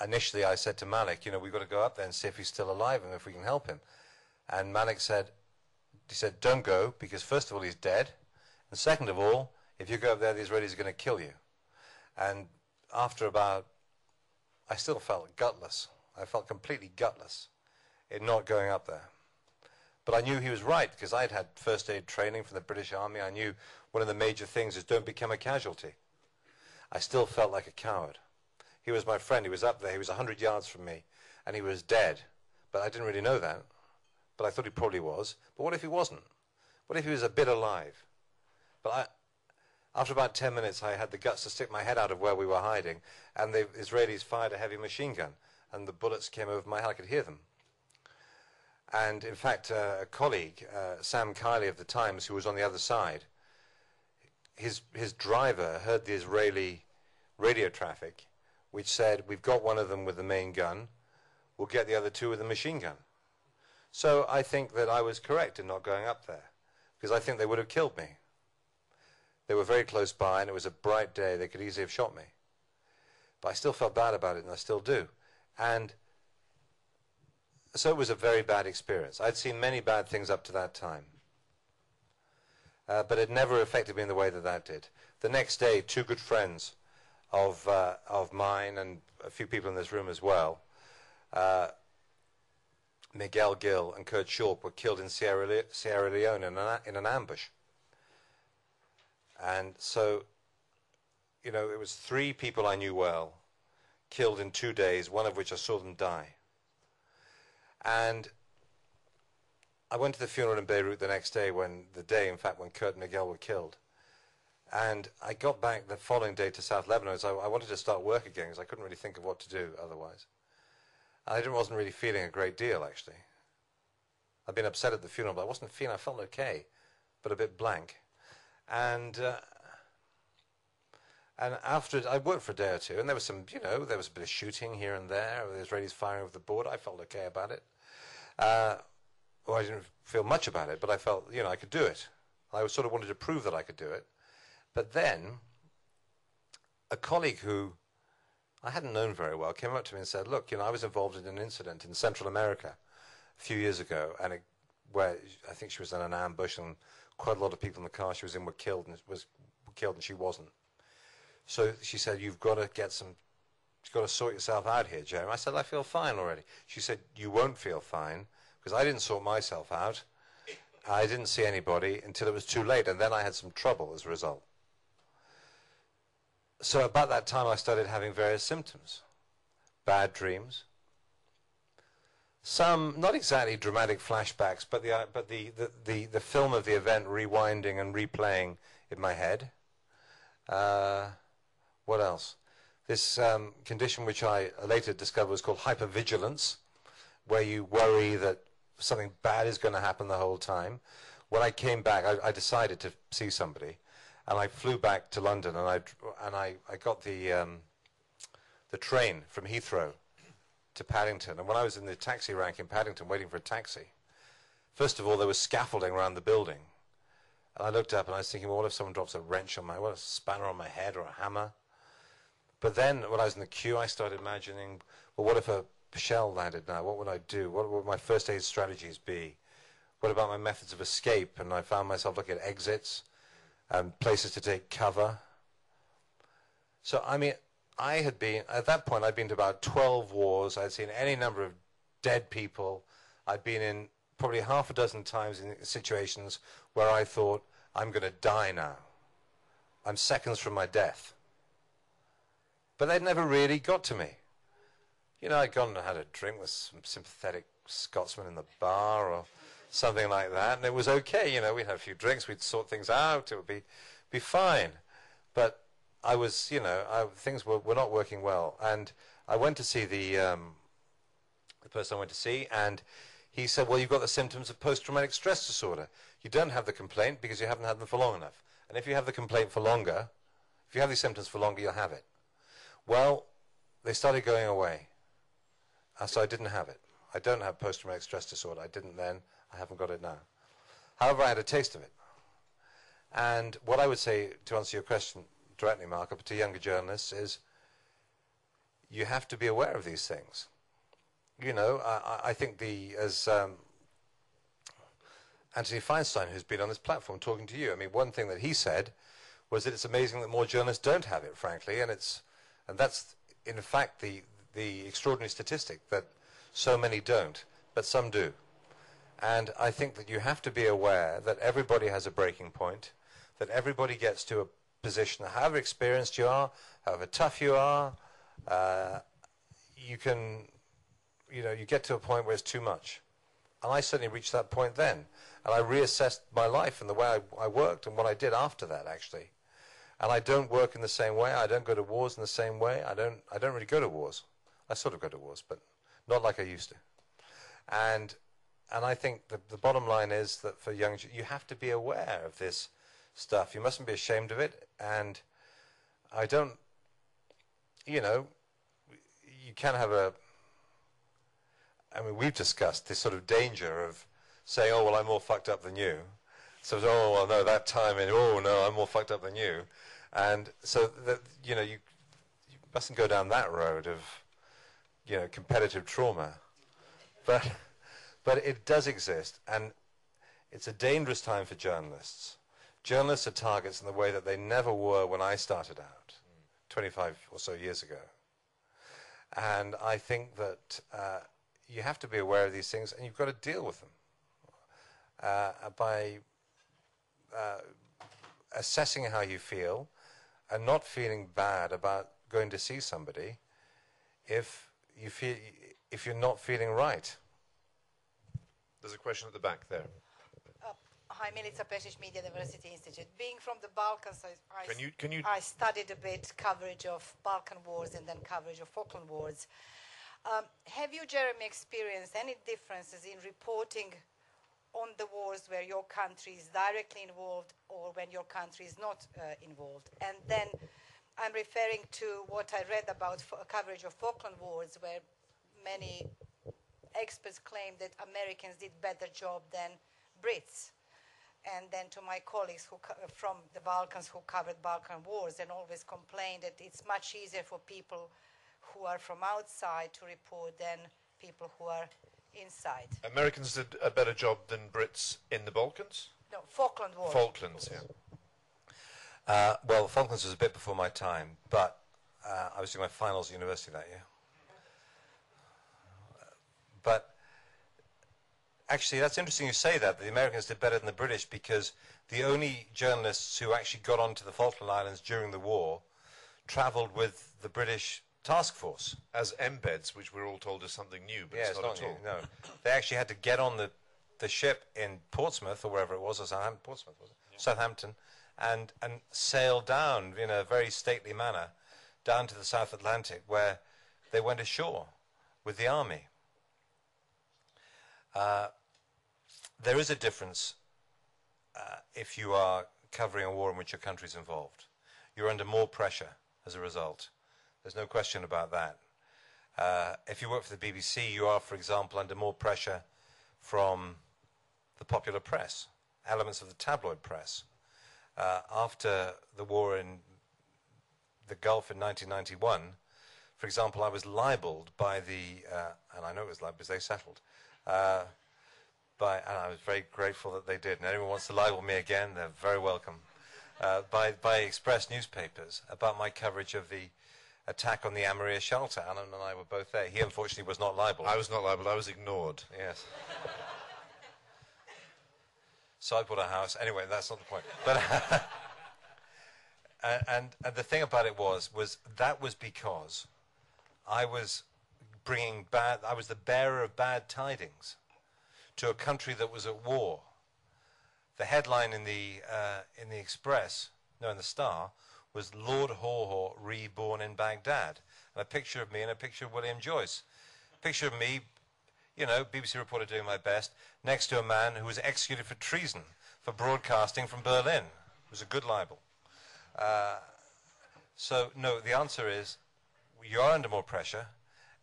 Initially, I said to Malik, we've got to go up there and see if he's still alive and if we can help him. And Malik said, don't go, because first of all, he's dead. And second of all, if you go up there, the Israelis are going to kill you. And after I still felt gutless. I felt completely gutless in not going up there. But I knew he was right, because I'd had first aid training from the British Army. I knew one of the major things is don't become a casualty. I still felt like a coward. He was my friend. He was up there. He was 100 yards from me, and he was dead. But I didn't really know that. but I thought he probably was. But what if he wasn't? What if he was a bit alive? But after about 10 minutes, I had the guts to stick my head out of where we were hiding, and the Israelis fired a heavy machine gun, and the bullets came over my head. I could hear them. And in fact, a colleague, Sam Kiley of the Times, who was on the other side, his driver heard the Israeli radio traffic, which said, "We've got one of them with the main gun. We'll get the other two with the machine gun." So I think that I was correct in not going up there, because I think they would have killed me. They were very close by, and it was a bright day. They could easily have shot me. But I still felt bad about it, and I still do. And so it was a very bad experience. I'd seen many bad things up to that time. But it never affected me in the way that that did. The next day, two good friends of mine, and a few people in this room as well, Miguel Gill and Kurt Schorp, were killed in Sierra Leone in an ambush. And so, you know, it was 3 people I knew well, killed in 2 days, one of which I saw them die. And I went to the funeral in Beirut the next day, when Kurt and Miguel were killed. And I got back the following day to South Lebanon, so I wanted to start work again, because I couldn't really think of what to do otherwise. I wasn't really feeling a great deal, actually. I'd been upset at the funeral, but I felt okay, but a bit blank. And after I worked for a day or two, and there was some, there was a bit of shooting here and there, the Israelis firing over the border. I felt okay about it. Well, I didn't feel much about it, but I felt, I could do it. I sort of wanted to prove that I could do it. But then, a colleague who I hadn't known very well came up to me and said, "Look, I was involved in an incident in Central America a few years ago, and where I think she was in an ambush, and quite a lot of people in the car she was in were killed, and she wasn't. So she said, you've got to sort yourself out here, Jeremy." I said, "I feel fine already." She said, "You won't feel fine," because I didn't sort myself out. I didn't see anybody until it was too late, and then I had some trouble as a result. So about that time, I started having various symptoms. Bad dreams. Some, not exactly dramatic flashbacks, but the film of the event rewinding and replaying in my head. What else? This condition, which I later discovered was called hypervigilance, where you worry that something bad is going to happen the whole time. When I came back, I decided to see somebody, and I flew back to London, and I got the train from Heathrow to Paddington. And when I was in the taxi rank in Paddington waiting for a taxi, first of all, there was scaffolding around the building. And I looked up and I was thinking, well, what if someone drops a spanner on my head or a hammer? But then when I was in the queue, I started imagining, well, what if a shell landed now? What would I do? What would my first aid strategies be? What about my methods of escape? And I found myself looking at exits and places to take cover. So, I mean, at that point, I'd been to about 12 wars. I'd seen any number of dead people. I'd been in probably half a dozen times in situations where I thought, I'm going to die now. I'm seconds from my death. But they'd never really got to me. I'd gone and had a drink with some sympathetic Scotsman in the bar or something like that, and it was okay. We'd have a few drinks, we'd sort things out, it would be fine. But I was, things were not working well. And I went to see the person I went to see, and he said, well, you've got the symptoms of post-traumatic stress disorder. You don't have the complaint because you haven't had them for long enough. And if you have the complaint for longer, if you have these symptoms for longer, you'll have it. Well, they started going away. So I didn't have it. I don't have post-traumatic stress disorder. I didn't then. I haven't got it now. However, I had a taste of it. And what I would say, to answer your question directly, Mark, up to younger journalists, is you have to be aware of these things. I think as Anthony Feinstein, who's been on this platform talking to you, I mean, one thing that he said was that it's amazing that more journalists don't have it, frankly, and that's in fact the extraordinary statistic, that so many don't, but some do. And I think that you have to be aware that everybody has a breaking point, that everybody gets to a position, however experienced you are, however tough you are, you get to a point where it's too much. I certainly reached that point then. And I reassessed my life and the way I worked and what I did after that, actually. And I don't work in the same way. I don't go to wars in the same way. I don't really go to wars. I sort of go to wars, but not like I used to. And I think the bottom line is that for young, you have to be aware of this stuff. You mustn't be ashamed of it. And I don't, you know, you can have I mean, we've discussed this sort of danger of saying, oh, well, I'm more fucked up than you. So, oh, well, no, that time, and oh, no, I'm more fucked up than you. And so, that, you know, you mustn't go down that road of, you know, competitive trauma. But it does exist, and it's a dangerous time for journalists. Journalists are targets in the way that they never were when I started out, 25 or so years ago. And I think that you have to be aware of these things, and you've got to deal with them by assessing how you feel and not feeling bad about going to see somebody if you're not feeling right. There's a question at the back there. Hi, Milica Pešić, Media Diversity Institute. Being from the Balkans, I studied a bit coverage of Balkan wars and then coverage of Falkland wars. Have you, Jeremy, experienced any differences in reporting on the wars where your country is directly involved or when your country is not involved? And then I'm referring to what I read about coverage of Falkland wars, where many experts claim that Americans did better job than Brits. And then to my colleagues from the Balkans who covered Balkan wars and always complained that it's much easier for people who are from outside to report than people who are inside. Americans did a better job than Brits in the Balkans? No, Falkland War. Falklands, yeah. Well, Falklands was a bit before my time, but I was doing my finals at university that year. But actually, that's interesting you say that. The Americans did better than the British, because the only journalists who actually got onto the Falkland Islands during the war travelled with the British task force. As embeds, which we're all told is something new, but yeah, it's not at all. No. They actually had to get on the ship in Portsmouth, or wherever it was, or Southampton, Portsmouth, was it? Yeah. Southampton, and sail down in a very stately manner down to the South Atlantic, where they went ashore with the army. There is a difference if you are covering a war in which your country is involved. You're under more pressure as a result. There's no question about that. If you work for the BBC, you are, for example, under more pressure from the popular press, elements of the tabloid press. After the war in the Gulf in 1991, for example, I was libelled by the, and I know it was libelled because they settled, and I was very grateful that they did. And anyone wants to libel me again, they're very welcome. By Express newspapers about my coverage of the attack on the Amaria shelter. Alan and I were both there. He unfortunately was not libelled. I was not libelled, I was ignored. Yes. So I bought a house. Anyway, that's not the point. But and the thing about it was that was because I was I was the bearer of bad tidings to a country that was at war. The headline in the Express, no, in the Star, was Lord Haw Haw reborn in Baghdad, and a picture of me and a picture of William Joyce. Picture of me, you know, BBC reporter doing my best, next to a man who was executed for treason for broadcasting from Berlin. It was a good libel. So no, the answer is you are under more pressure,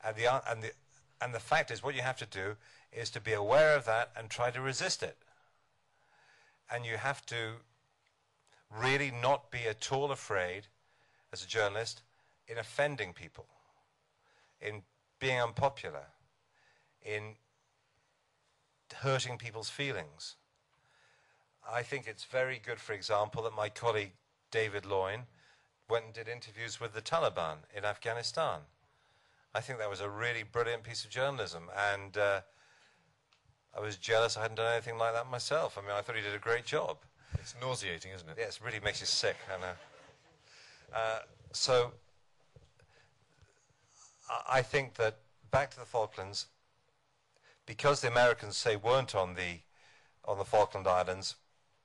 and the fact is what you have to do is to be aware of that and try to resist it. And you have to really not be at all afraid, as a journalist, in offending people, in being unpopular, in hurting people's feelings. I think it's very good, for example, that my colleague David Loyne went and did interviews with the Taliban in Afghanistan. I think that was a really brilliant piece of journalism, and I was jealous I hadn't done anything like that myself. I mean, I thought he did a great job. It's nauseating, isn't it? Yeah, it really makes you sick, I know. So I think that, back to the Falklands, because the Americans say weren't on the Falkland Islands,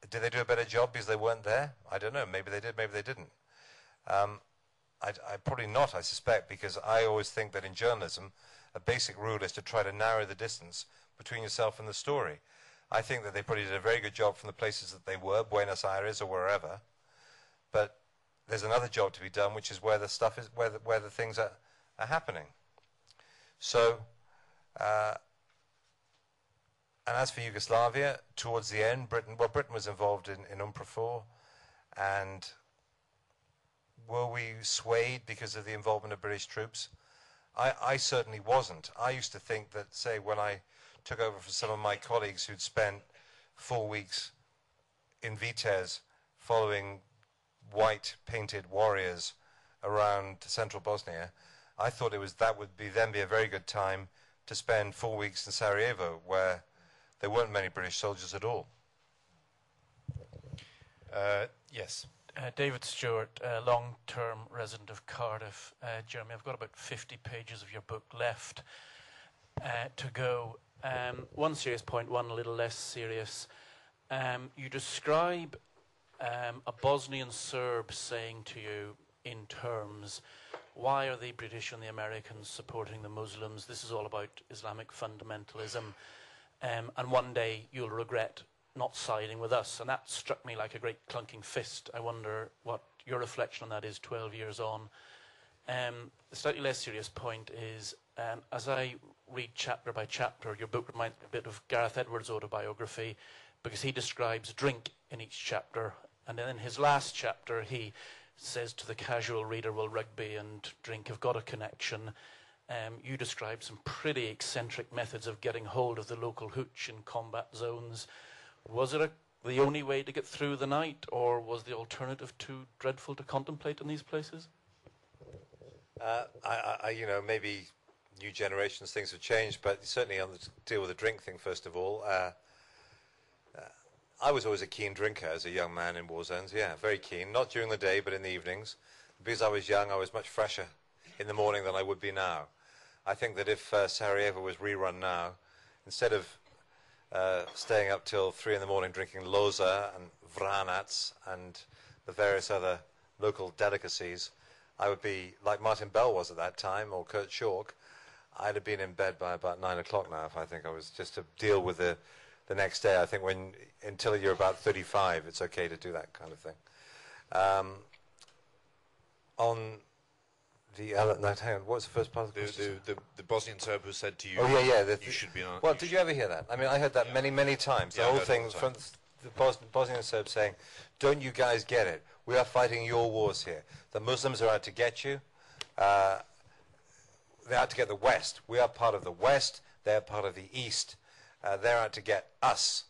did they do a better job because they weren't there? I don't know. Maybe they did, maybe they didn't. I probably not, I suspect, because I always think that in journalism, a basic rule is to try to narrow the distance between yourself and the story. I think that they probably did a very good job from the places that they were, Buenos Aires or wherever. But there's another job to be done, which is where the stuff is, where the things are happening. So, and as for Yugoslavia, towards the end, Britain was involved in UNPROFOR, and were we swayed because of the involvement of British troops? I certainly wasn't. I used to think that, say, when I took over for some of my colleagues who'd spent 4 weeks in Vitez following white painted warriors around central Bosnia, I thought that would then be a very good time to spend 4 weeks in Sarajevo, where there weren't many British soldiers at all. Yes. David Stewart, long-term resident of Cardiff. Jeremy, I've got about 50 pages of your book left to go. One serious point, one a little less serious. You describe a Bosnian Serb saying to you in terms, why are the British and the Americans supporting the Muslims? This is all about Islamic fundamentalism. And one day you'll regret not siding with us. And that struck me like a great clunking fist. I wonder what your reflection on that is 12 years on. The slightly less serious point is, as I read chapter by chapter, your book reminds me a bit of Gareth Edwards' autobiography, because he describes drink in each chapter. And then in his last chapter, he says to the casual reader, well, rugby and drink have got a connection. You describe some pretty eccentric methods of getting hold of the local hooch in combat zones. Was it the only way to get through the night, or was the alternative too dreadful to contemplate in these places? You know, maybe new generations, things have changed, but certainly on the deal with the drink thing, first of all, I was always a keen drinker as a young man in war zones, yeah, very keen, not during the day, but in the evenings. Because I was young, I was much fresher in the morning than I would be now. I think that if Sarajevo was rerun now, instead of staying up till 3 in the morning drinking loza and vranac and the various other local delicacies, I would be like Martin Bell was at that time, or Kurt Schork. I'd have been in bed by about 9 o'clock now if I think I was just to deal with the next day. I think until you're about 35, it's okay to do that kind of thing. On the hang on, what was the first part of the question? The Bosnian Serb who said to you, oh yeah, you should be on. Well, did you ever hear that? I mean, I heard that many times. The whole thing from the Bosnian Serbs saying, don't you guys get it? We are fighting your wars here. The Muslims are out to get you. They're out to get the West. We are part of the West. They're part of the East. They're out to get us.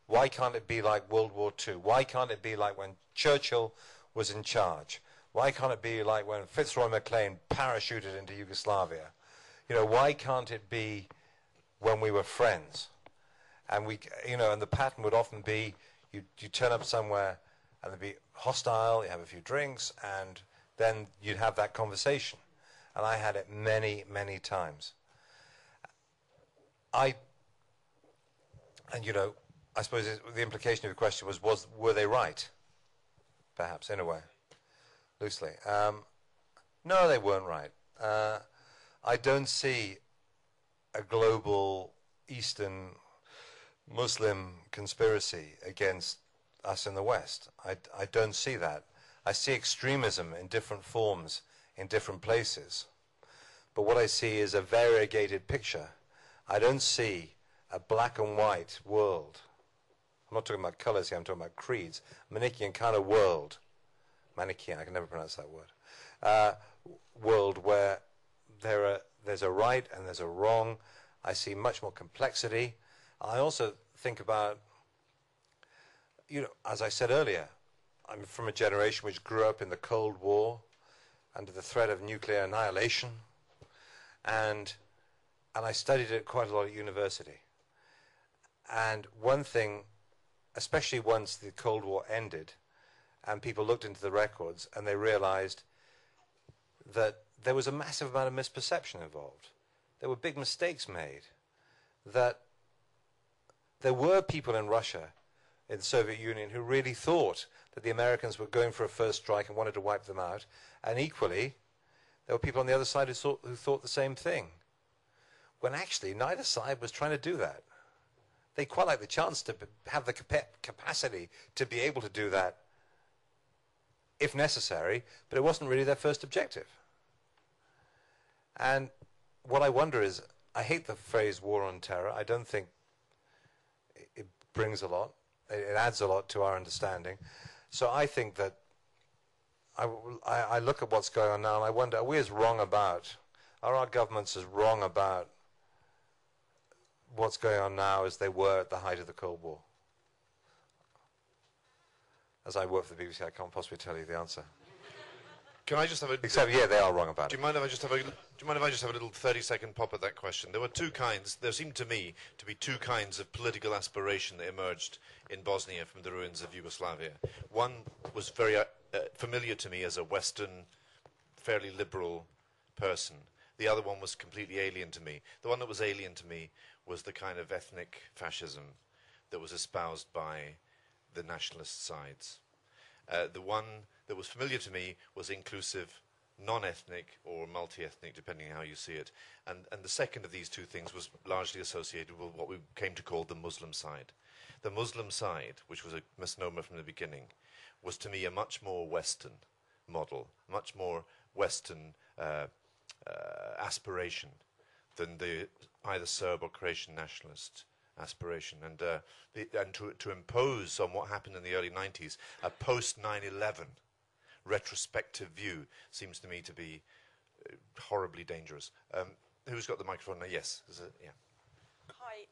Why can't it be like World War II? Why can't it be like when Churchill was in charge? Why can't it be like when Fitzroy MacLean parachuted into Yugoslavia? You know, why can't it be when we were friends? And and the pattern would often be you turn up somewhere and they'd be hostile, you have a few drinks, and then you'd have that conversation. And I had it many times. I suppose the implication of the question were they right? Perhaps, in a way, loosely. No, they weren't right. I don't see a global Eastern Muslim conspiracy against us in the West. I don't see that. I see extremism in different forms in different places. But what I see is a variegated picture. I don't see a black and white world. I'm not talking about colors here, I'm talking about creeds. Manichaean kind of world. Manichaean, I can never pronounce that word. World where there's a right and there's a wrong. I see much more complexity. I also think about, as I said earlier, I'm from a generation which grew up in the Cold War under the threat of nuclear annihilation, and I studied it quite a lot at university. And one thing, especially once the Cold War ended, and people looked into the records and they realized that there was a massive amount of misperception involved. There were big mistakes made. that there were people in Russia, in the Soviet Union, who really thought that the Americans were going for a first strike and wanted to wipe them out. And equally, there were people on the other side who thought the same thing. When actually, neither side was trying to do that. They quite like the chance to have the capacity to be able to do that if necessary, but it wasn't really their first objective. And what I wonder is, I hate the phrase war on terror. I don't think it brings a lot. It adds a lot to our understanding. So I think that I look at what's going on now and I wonder, are we as wrong about, are our governments as wrong about what's going on now as they were at the height of the Cold War? As I work for the BBC, I can't possibly tell you the answer. Can I just have a... Except, yeah, they are wrong about it. Do you mind if I just have a little 30-second pop at that question? There were two kinds, there seemed to me to be two kinds of political aspiration that emerged in Bosnia from the ruins of Yugoslavia. One was very familiar to me as a Western, fairly liberal person. The other one was completely alien to me. The one that was alien to me was the kind of ethnic fascism that was espoused by the nationalist sides. The one that was familiar to me was inclusive, non-ethnic or multi-ethnic, depending on how you see it. And the second of these two things was largely associated with what we came to call the Muslim side. The Muslim side, which was a misnomer from the beginning, was to me a much more Western model, much more Western aspiration than the either Serb or Croatian nationalist aspiration, and to impose on what happened in the early 90s a post 9/11 retrospective view seems to me to be horribly dangerous. Who's got the microphone now? Yes. Yeah. Hi.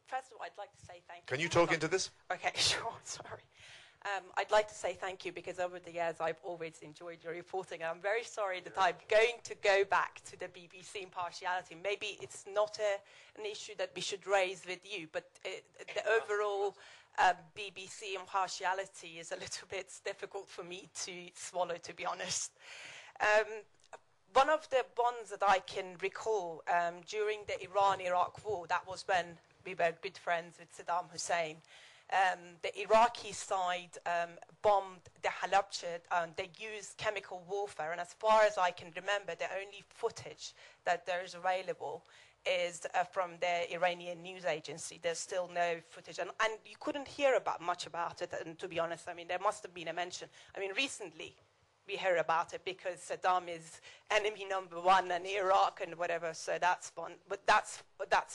First of all, I'd like to say thank you. Can you talk into this? Okay, sure. Sorry. I'd like to say thank you because over the years I've always enjoyed your reporting. And I'm very sorry that I'm going to go back to the BBC impartiality. Maybe it's not an issue that we should raise with you, but the overall BBC impartiality is a little bit difficult for me to swallow, to be honest. One of the ones that I can recall during the Iran-Iraq war, that was when we were good friends with Saddam Hussein. The Iraqi side bombed the Halabja, they used chemical warfare, and as far as I can remember, the only footage that there is available is from the Iranian news agency. There's still no footage, and you couldn't hear much about it, and to be honest, I mean, there must have been a mention. I mean, recently, we hear about it because Saddam is enemy number one in Iraq and whatever, so that's one. But that's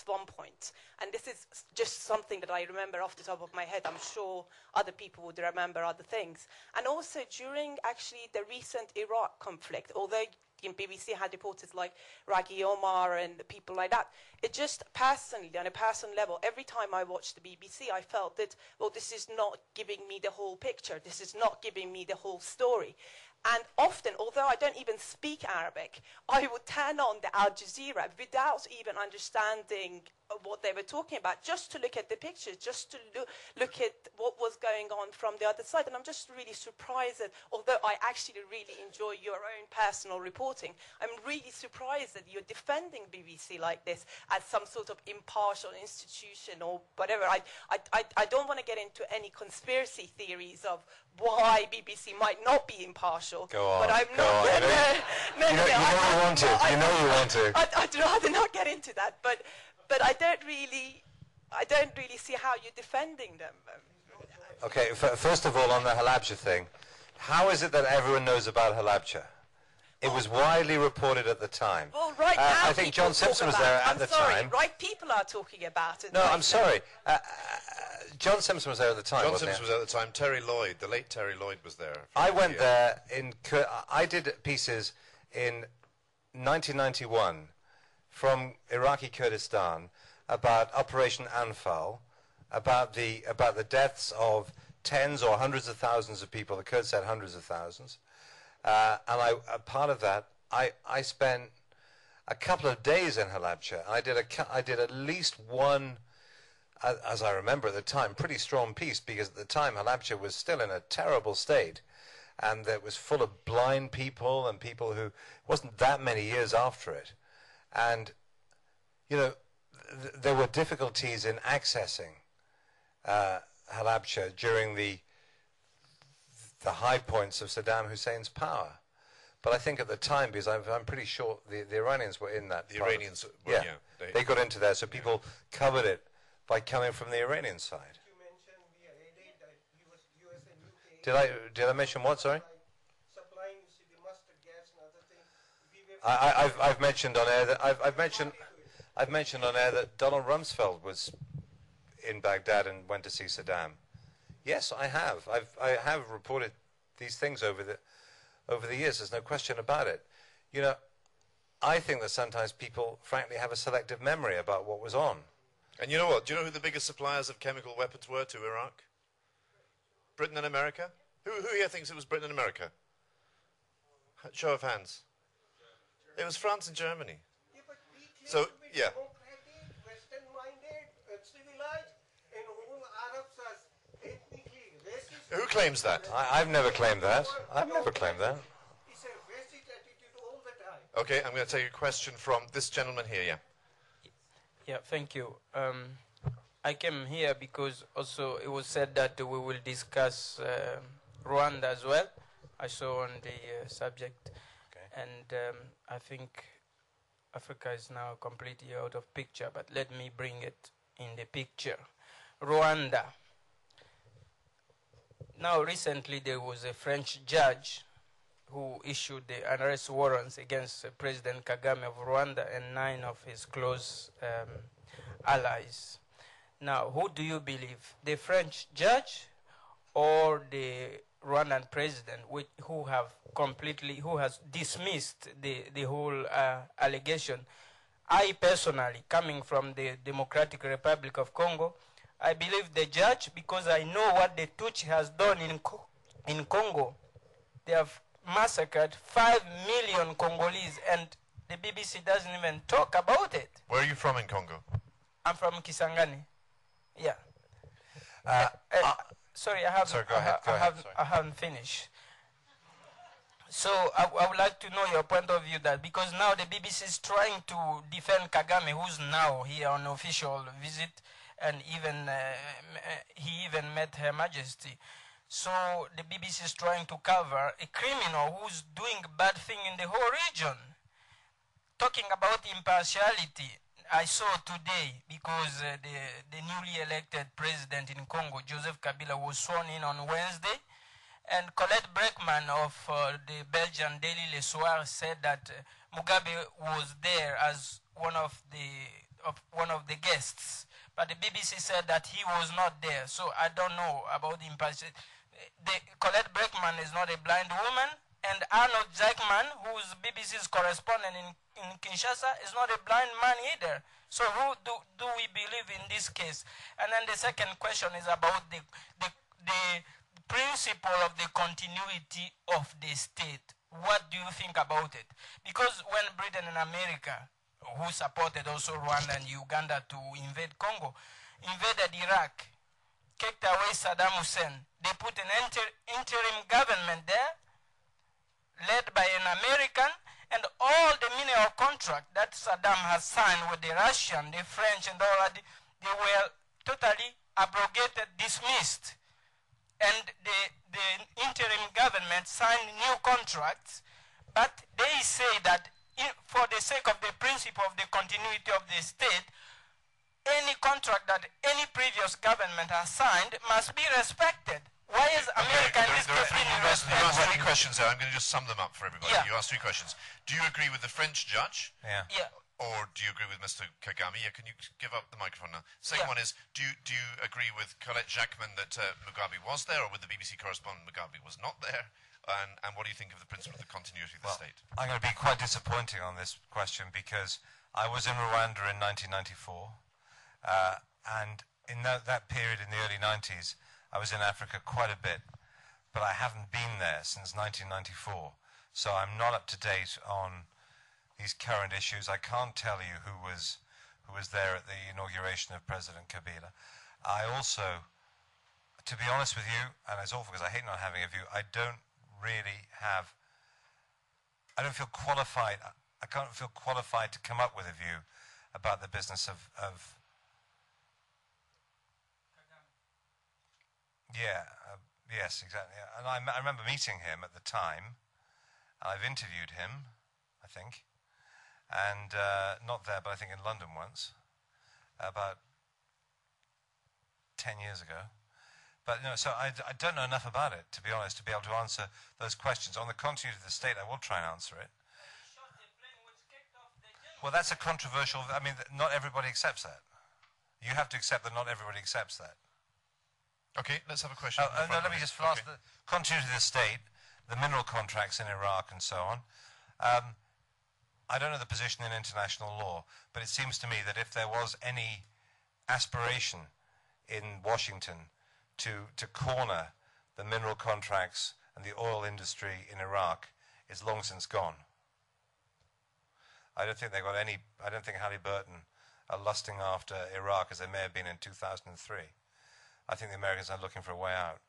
one point. And this is just something that I remember off the top of my head. I'm sure other people would remember other things. And also during actually the recent Iraq conflict, although BBC had reporters like Raghi Omar and people like that, it just personally, on a personal level, every time I watched the BBC, I felt that, well, this is not giving me the whole picture. This is not giving me the whole story. And often, although I don't even speak Arabic, I would turn on the Al Jazeera without even understanding what they were talking about, just to look at the pictures, just to look at what was going on from the other side. And I'm just really surprised that, although I actually really enjoy your own personal reporting, I'm really surprised that you're defending BBC like this as some sort of impartial institution or whatever. I don't want to get into any conspiracy theories of why BBC might not be impartial. Go on. But I'm go not. on. You know you want to. You know you want to. I'd rather not get into that. But I don't really see how you're defending them. Okay. First of all, on the Halabja thing, how is it that everyone knows about Halabja? It was widely reported at the time. Well, right now, I think John Simpson was there at the time. Right, people are talking about it. No, right I'm sorry. John Simpson was there at the time. John Simpson was there at the time. Terry Lloyd, the late Terry Lloyd, was there. I went there I did pieces in 1991 from Iraqi Kurdistan about Operation Anfal, about the deaths of tens or hundreds of thousands of people. The Kurds said hundreds of thousands. And part of that, I spent a couple of days in Halabja. I did at least one, as I remember at the time, pretty strong piece, because at the time Halabja was still in a terrible state, and it was full of blind people and people who wasn't that many years after it. And, you know, there were difficulties in accessing Halabja during the high points of Saddam Hussein's power. But I think at the time, because I'm pretty sure the Iranians were in that. The Iranians, they got into there, so people covered it by coming from the Iranian side. You mentioned we aided US and UK. Did I mention what? Sorry. Supplying the mustard gas and other things. I've mentioned on air that I've mentioned on air that Donald Rumsfeld was in Baghdad and went to see Saddam. Yes, I have. I have reported these things over the years. There's no question about it. You know, I think that sometimes people, frankly, have a selective memory about what was on. And you know what? Do you know who the biggest suppliers of chemical weapons were to Iraq? Britain and America? Who here thinks it was Britain and America? Show of hands. It was France and Germany. Yeah, but we claim So, to be yeah. democratic, Western-minded, civilized, and all Arabs are ethnically racist. Who claims that? I've never claimed that. I've never claimed that. It's a racist attitude all the time. Okay, I'm going to take a question from this gentleman here, yeah. Yeah, thank you. I came here because also it was said that we will discuss Rwanda as well. I saw on the subject. Okay. And I think Africa is now completely out of picture, but let me bring it in the picture. Rwanda. Now recently there was a French judge who issued the arrest warrants against President Kagame of Rwanda and 9 of his close allies. Now, who do you believe? The French judge or the Rwandan president who has dismissed the whole allegation? I personally, coming from the Democratic Republic of Congo, I believe the judge because I know what the Tutsi has done in Congo. They have massacred 5 million Congolese, and the BBC doesn't even talk about it. Where are you from in Congo? I'm from Kisangani. Yeah. Sorry, I haven't finished. So I would like to know your point of view that because now the BBC is trying to defend Kagame, who's now here on official visit, and even he even met Her Majesty. So the BBC is trying to cover a criminal who's doing bad thing in the whole region. Talking about impartiality, I saw today because the newly elected president in Congo, Joseph Kabila, was sworn in on Wednesday, and Colette Breckman of the Belgian Daily Le Soir said that Mugabe was there as one of the guests, but the BBC said that he was not there. So I don't know about the impartiality. Colette Breckman is not a blind woman, and Arnold Jackman, who is BBC's correspondent in Kinshasa, is not a blind man either. So who do we believe in this case? And then the second question is about the principle of the continuity of the state. What do you think about it? Because when Britain and America, who supported also Rwanda and Uganda to invade Congo, invaded Iraq, kicked away Saddam Hussein, they put an interim government there, led by an American, and all the mineral contract that Saddam has signed with the Russian, the French, and all that, they were totally abrogated, dismissed. And the interim government signed new contracts, but they say that for the sake of the principle of the continuity of the state, any contract that any previous government has signed must be respected. Why is America in this case being respected? You asked 3 questions there. I'm going to just sum them up for everybody. Yeah. You asked 3 questions. Do you agree with the French judge? Yeah. Yeah. Or do you agree with Mr. Kagame? Yeah, can you give up the microphone now? Second one is, do you agree with Colette Jackman that Mugabe was there, or with the BBC correspondent Mugabe was not there? And what do you think of the principle of the continuity of the state? I'm going to be quite disappointing on this question because I was in Rwanda in 1994, and in that period in the early 90s, I was in Africa quite a bit, but I haven't been there since 1994, so I'm not up to date on these current issues. I can't tell you who was there at the inauguration of President Kabila. I also, to be honest with you, and it's awful because I hate not having a view, I don't feel qualified. I can't feel qualified to come up with a view about the business of yeah, yes, exactly. Yeah. And I remember meeting him at the time. I've interviewed him, I think, and not there, but I think in London once, about 10 years ago. But so I don't know enough about it, to be honest, to be able to answer those questions. On the continuity of the state, I will try and answer it. Well, that's a controversial. I mean, not everybody accepts that. You have to accept that not everybody accepts that. Okay, let's have a question. No, let me just ask the continuity of the state, the mineral contracts in Iraq and so on. I don't know the position in international law, but it seems to me that if there was any aspiration in Washington to corner the mineral contracts and the oil industry in Iraq, it's long since gone. I don't think they got any. I don't think Halliburton are lusting after Iraq as they may have been in 2003. I think the Americans are looking for a way out.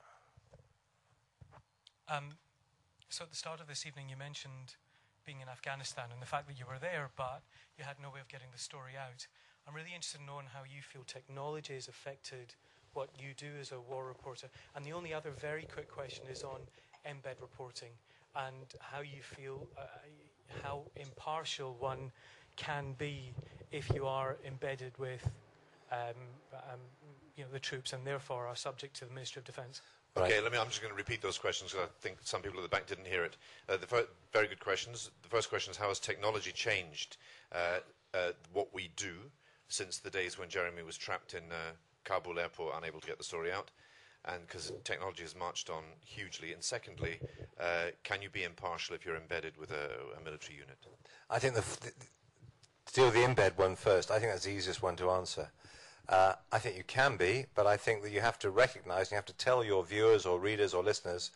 So at the start of this evening, you mentioned being in Afghanistan and the fact that you were there, but you had no way of getting the story out. I'm really interested in knowing how you feel technology has affected what you do as a war reporter. And the only other very quick question is on embed reporting and how you feel, how impartial one can be if you are embedded with the troops and therefore are subject to the Ministry of Defence. Okay, I'm just going to repeat those questions because I think some people at the back didn't hear it. Very good questions. The first question is, how has technology changed what we do since the days when Jeremy was trapped in Kabul airport, unable to get the story out? And because technology has marched on hugely. And secondly, can you be impartial if you're embedded with a military unit? I think to deal with the embed one first, I think that's the easiest one to answer. I think you can be, but I think that you have to recognize, you have to tell your viewers or readers or listeners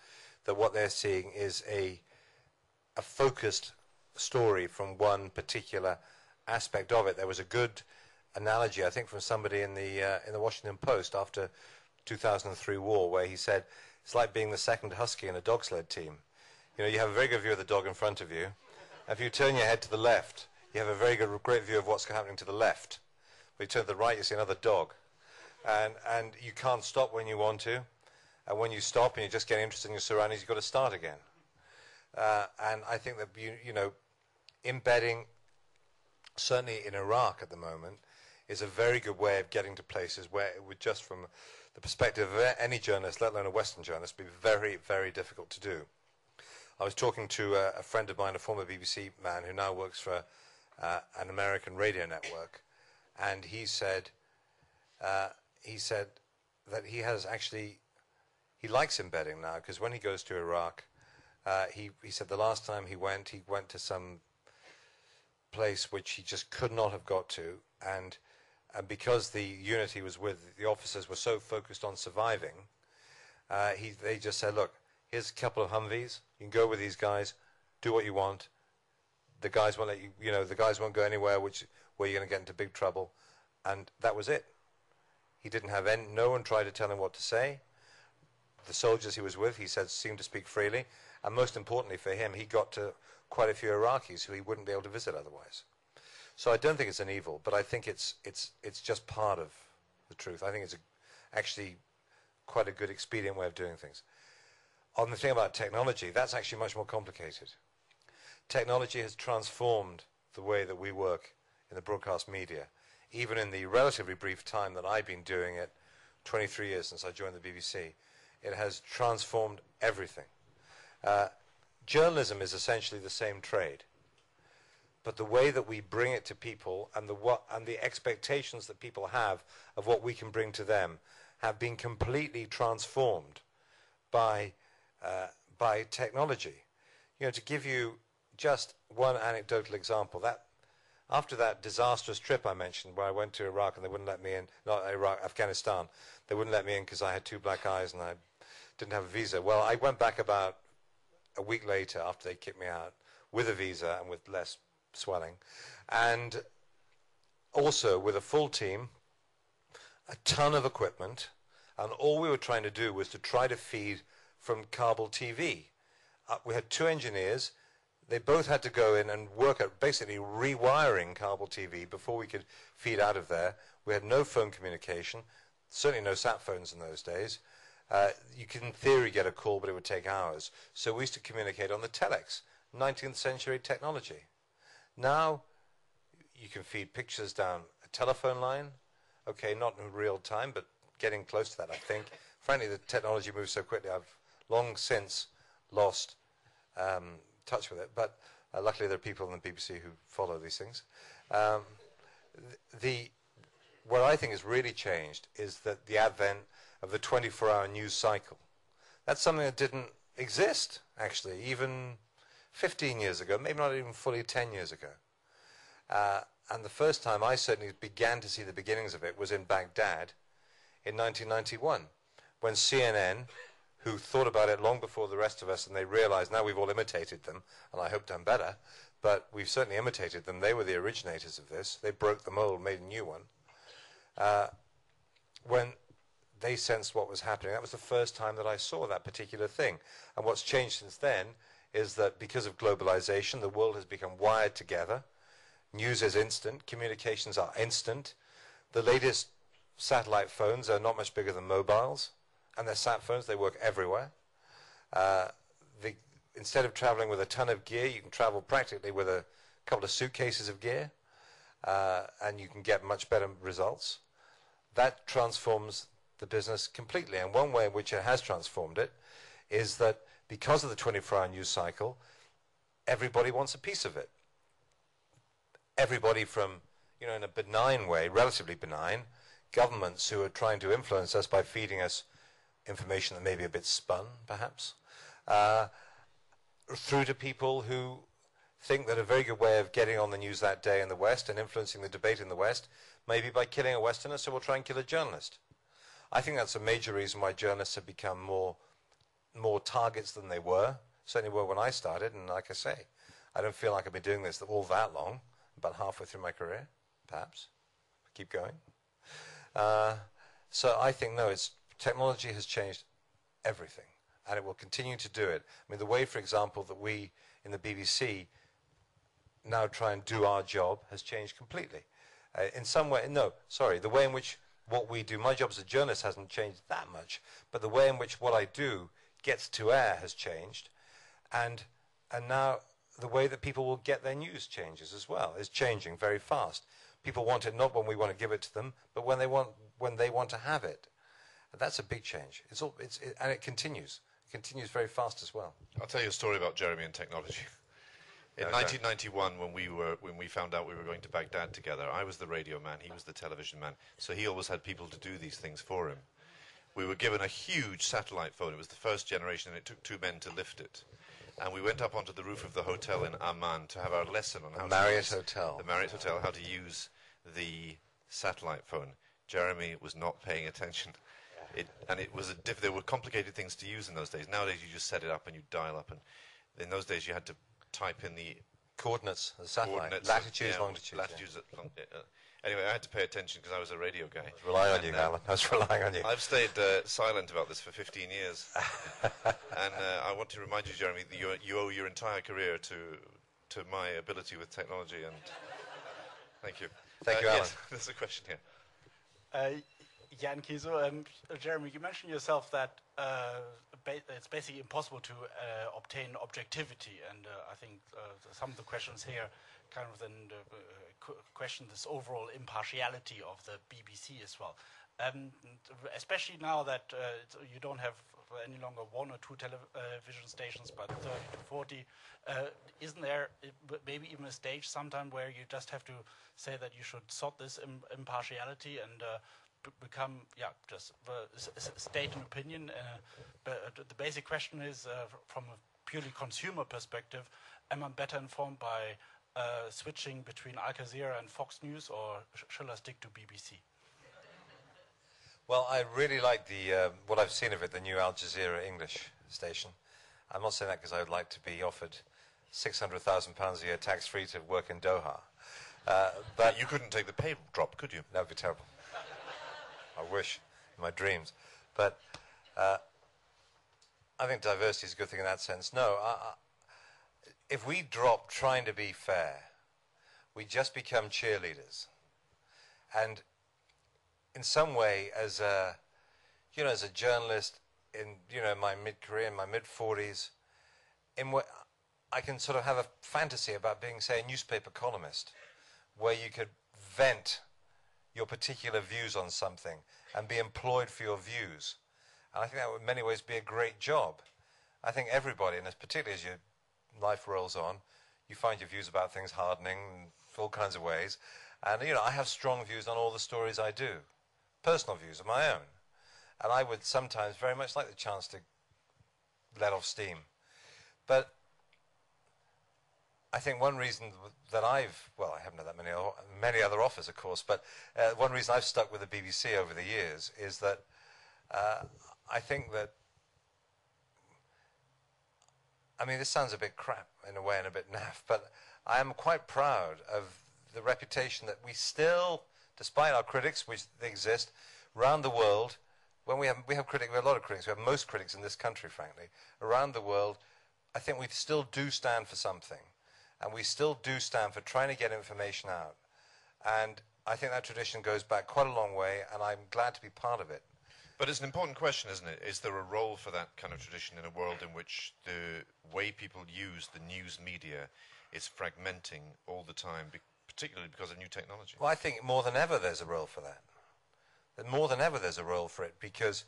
that what they're seeing is a focused story from one particular aspect of it. There was a good analogy, I think, from somebody in the Washington Post after 2003 war, where he said it's like being the second husky in a dog sled team. You know, you have a very good view of the dog in front of you. If you turn your head to the left, you have a great view of what's happening to the left. When you turn to the right, you see another dog. And you can't stop when you want to. And when you stop and you're just getting interested in your surroundings, you've got to start again. And I think that, embedding, certainly in Iraq at the moment, is a very good way of getting to places where it would just from the perspective of any journalist, let alone a Western journalist, be very, very difficult to do. I was talking to a friend of mine, a former BBC man who now works for an American radio network, and he said that he has actually, he likes embedding now, because when he goes to Iraq, he said the last time he went to some place which he just could not have got to, and because the unit he was with, the officers were so focused on surviving, they just said, look, here's a couple of Humvees, you can go with these guys, do what you want, the guys won't let you, the guys won't go anywhere where you're going to get into big trouble, and that was it. He didn't have no one tried to tell him what to say. The soldiers he was with, he said, seemed to speak freely, and most importantly for him, he got to quite a few Iraqis who he wouldn't be able to visit otherwise. So I don't think it's an evil, but I think it's just part of the truth. I think it's actually quite a good expedient way of doing things. On the thing about technology, that's actually much more complicated. Technology has transformed the way that we work in the broadcast media. Even in the relatively brief time that I've been doing it, 23 years since I joined the BBC, it has transformed everything. Journalism is essentially the same trade, but the way that we bring it to people and the expectations that people have of what we can bring to them have been completely transformed by technology. To give you just one anecdotal example, that after that disastrous trip I mentioned, where I went to Iraq and they wouldn't let me in, not Iraq, Afghanistan, they wouldn't let me in because I had 2 black eyes and I didn't have a visa. Well, I went back about a week later after they kicked me out with a visa and with less swelling, and also with a full team, a ton of equipment, and all we were trying to do was to try to feed from Kabul TV. We had 2 engineers. they both had to go in and work at basically rewiring cable TV before we could feed out of there. We had no phone communication, certainly no sat phones in those days. You could, in theory, get a call, but it would take hours. So we used to communicate on the telex, 19th century technology. Now, you can feed pictures down a telephone line. Okay, not in real time, but getting close to that, I think. Frankly, the technology moves so quickly, I've long since lost touch with it. But luckily, there are people in the BBC who follow these things. What I think has really changed is that the advent of the 24-hour news cycle. That's something that didn't exist, actually, even 15 years ago, maybe not even fully 10 years ago. And the first time I certainly began to see the beginnings of it was in Baghdad in 1991, when CNN, who thought about it long before the rest of us, and they realized now we've all imitated them, and I hope done better, but we've certainly imitated them. They were the originators of this. They broke the mold, made a new one. When they sensed what was happening, that was the first time that I saw that particular thing. And what's changed since then is that because of globalization, the world has become wired together. News is instant. Communications are instant. The latest satellite phones are not much bigger than mobiles. And they're sat phones. They work everywhere. Instead of traveling with a ton of gear, you can travel practically with a couple of suitcases of gear. And you can get much better results. That transforms the business completely. And one way in which it has transformed it is that because of the 24-hour news cycle, everybody wants a piece of it. Everybody from, in a benign way, relatively benign, governments who are trying to influence us by feeding us information that may be a bit spun, perhaps, through to people who think that a very good way of getting on the news that day in the West and influencing the debate in the West may be by killing a Westerner, so we'll try and kill a journalist. I think that's a major reason why journalists have become more targets than they were. Certainly were when I started, and like I say, I don't feel like I've been doing this all that long, about halfway through my career, perhaps. Keep going. So I think, no, technology has changed everything, and it will continue to do it. I mean, the way, for example, that we in the BBC now try and do our job has changed completely. In some way, the way in which what we do, my job as a journalist hasn't changed that much, but the way in which what I do gets to air has changed, and now the way that people will get their news changes as well, is changing very fast. People want it not when we want to give it to them, but when they want to have it. And that's a big change. And it continues. It continues very fast as well. I'll tell you a story about Jeremy and technology. In 1991, when we found out we were going to Baghdad together, I was the radio man, he was the television man, so he always had people to do these things for him. We were given a huge satellite phone. It was the first generation, and it took 2 men to lift it. And we went up onto the roof of the hotel in Amman to have our lesson on how to use the Marriott Hotel, how to use the satellite phone. Jeremy was not paying attention. There were complicated things to use in those days. Nowadays, you just set it up and you dial up. And in those days, you had to type in the coordinates of the satellite, latitudes, longitudes. Anyway, I had to pay attention because I was a radio guy. I was relying on you, Alan. I was relying on you. I've stayed silent about this for 15 years. And I want to remind you, Jeremy, that you owe your entire career to my ability with technology. And thank you. Thank you, Alan. Yes, there's a question here. Jan Kiso, Jeremy, you mentioned yourself that it's basically impossible to obtain objectivity, and I think some of the questions here kind of then question this overall impartiality of the BBC as well. Especially now that you don't have any longer 1 or 2 television stations, but 30 to 40, isn't there maybe even a stage sometime where you just have to say that you should sort this impartiality and become, just state an opinion? But the basic question is, from a purely consumer perspective, am I better informed by switching between Al Jazeera and Fox News, or shall I stick to BBC? Well, I really like what I've seen of it, the new Al Jazeera English station. I'm not saying that because I would like to be offered £600,000 a year tax-free to work in Doha. But you couldn't take the pay drop, could you? That would be terrible. I wish, in my dreams. But I think diversity is a good thing in that sense. No, if we drop trying to be fair, we just become cheerleaders. And in some way, as a, as a journalist in, my mid-career, in my mid-40s, I can sort of have a fantasy about being, say, a newspaper columnist, where you could vent your particular views on something and be employed for your views. And I think that would in many ways be a great job. I think everybody, and particularly as your life rolls on, you find your views about things hardening in all kinds of ways. And, I have strong views on all the stories I do, personal views of my own. And I would sometimes very much like the chance to let off steam. But I think one reason that I haven't had that many other offers, of course, but one reason I've stuck with the BBC over the years is that I think that, I mean, this sounds a bit crap in a way and a bit naff, but I am quite proud of the reputation that we still, despite our critics, which they exist around the world, when we have critics, we have a lot of critics, we have most critics in this country, frankly, around the world, I think we still do stand for something. And we still do stand for trying to get information out. And I think that tradition goes back quite a long way, and I'm glad to be part of it. But it's an important question, isn't it? Is there a role for that kind of tradition in a world in which the way people use the news media is fragmenting all the time, particularly because of new technology? Well, I think more than ever there's a role for that. More than ever there's a role for it, because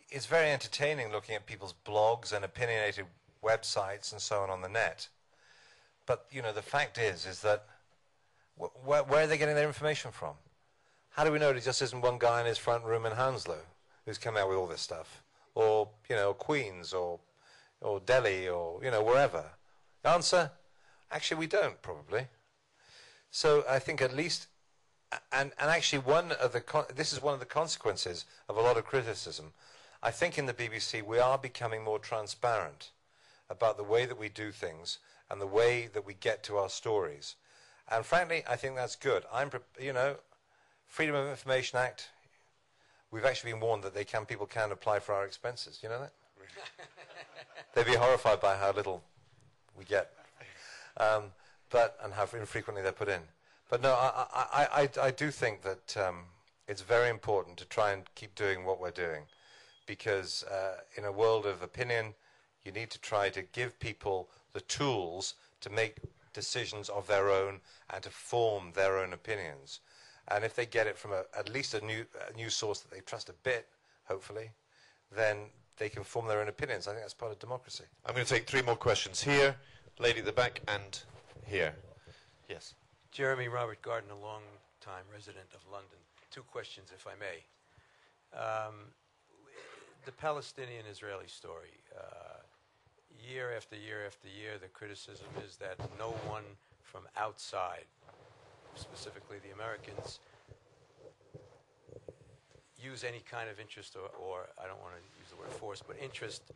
it's very entertaining looking at people's blogs and opinionated websites and so on the net. But, the fact is that where are they getting their information from? How do we know it just isn't one guy in his front room in Hounslow who's coming out with all this stuff? Or, Queens or Delhi or, wherever? Answer? Actually, we don't, probably. So I think at least, and actually this is one of the consequences of a lot of criticism. I think in the BBC we are becoming more transparent about the way that we do things and the way that we get to our stories. And frankly, I think that's good. Freedom of Information Act, we've actually been warned that people can apply for our expenses. You know that? They'd be horrified by how little we get, and how infrequently they're put in. But no, I do think that it's very important to try and keep doing what we're doing, because in a world of opinion, you need to try to give people the tools to make decisions of their own and to form their own opinions. And if they get it from at least a new source that they trust a bit, hopefully, then they can form their own opinions. I think that's part of democracy. I'm going to take 3 more questions here, lady at the back, and here. Yes. Jeremy Robert Garden, a long-time resident of London. 2 questions, if I may. The Palestinian-Israeli story. Year after year after year, the criticism is that no one from outside, specifically the Americans, use any kind of interest or I don't want to use the word force, but interest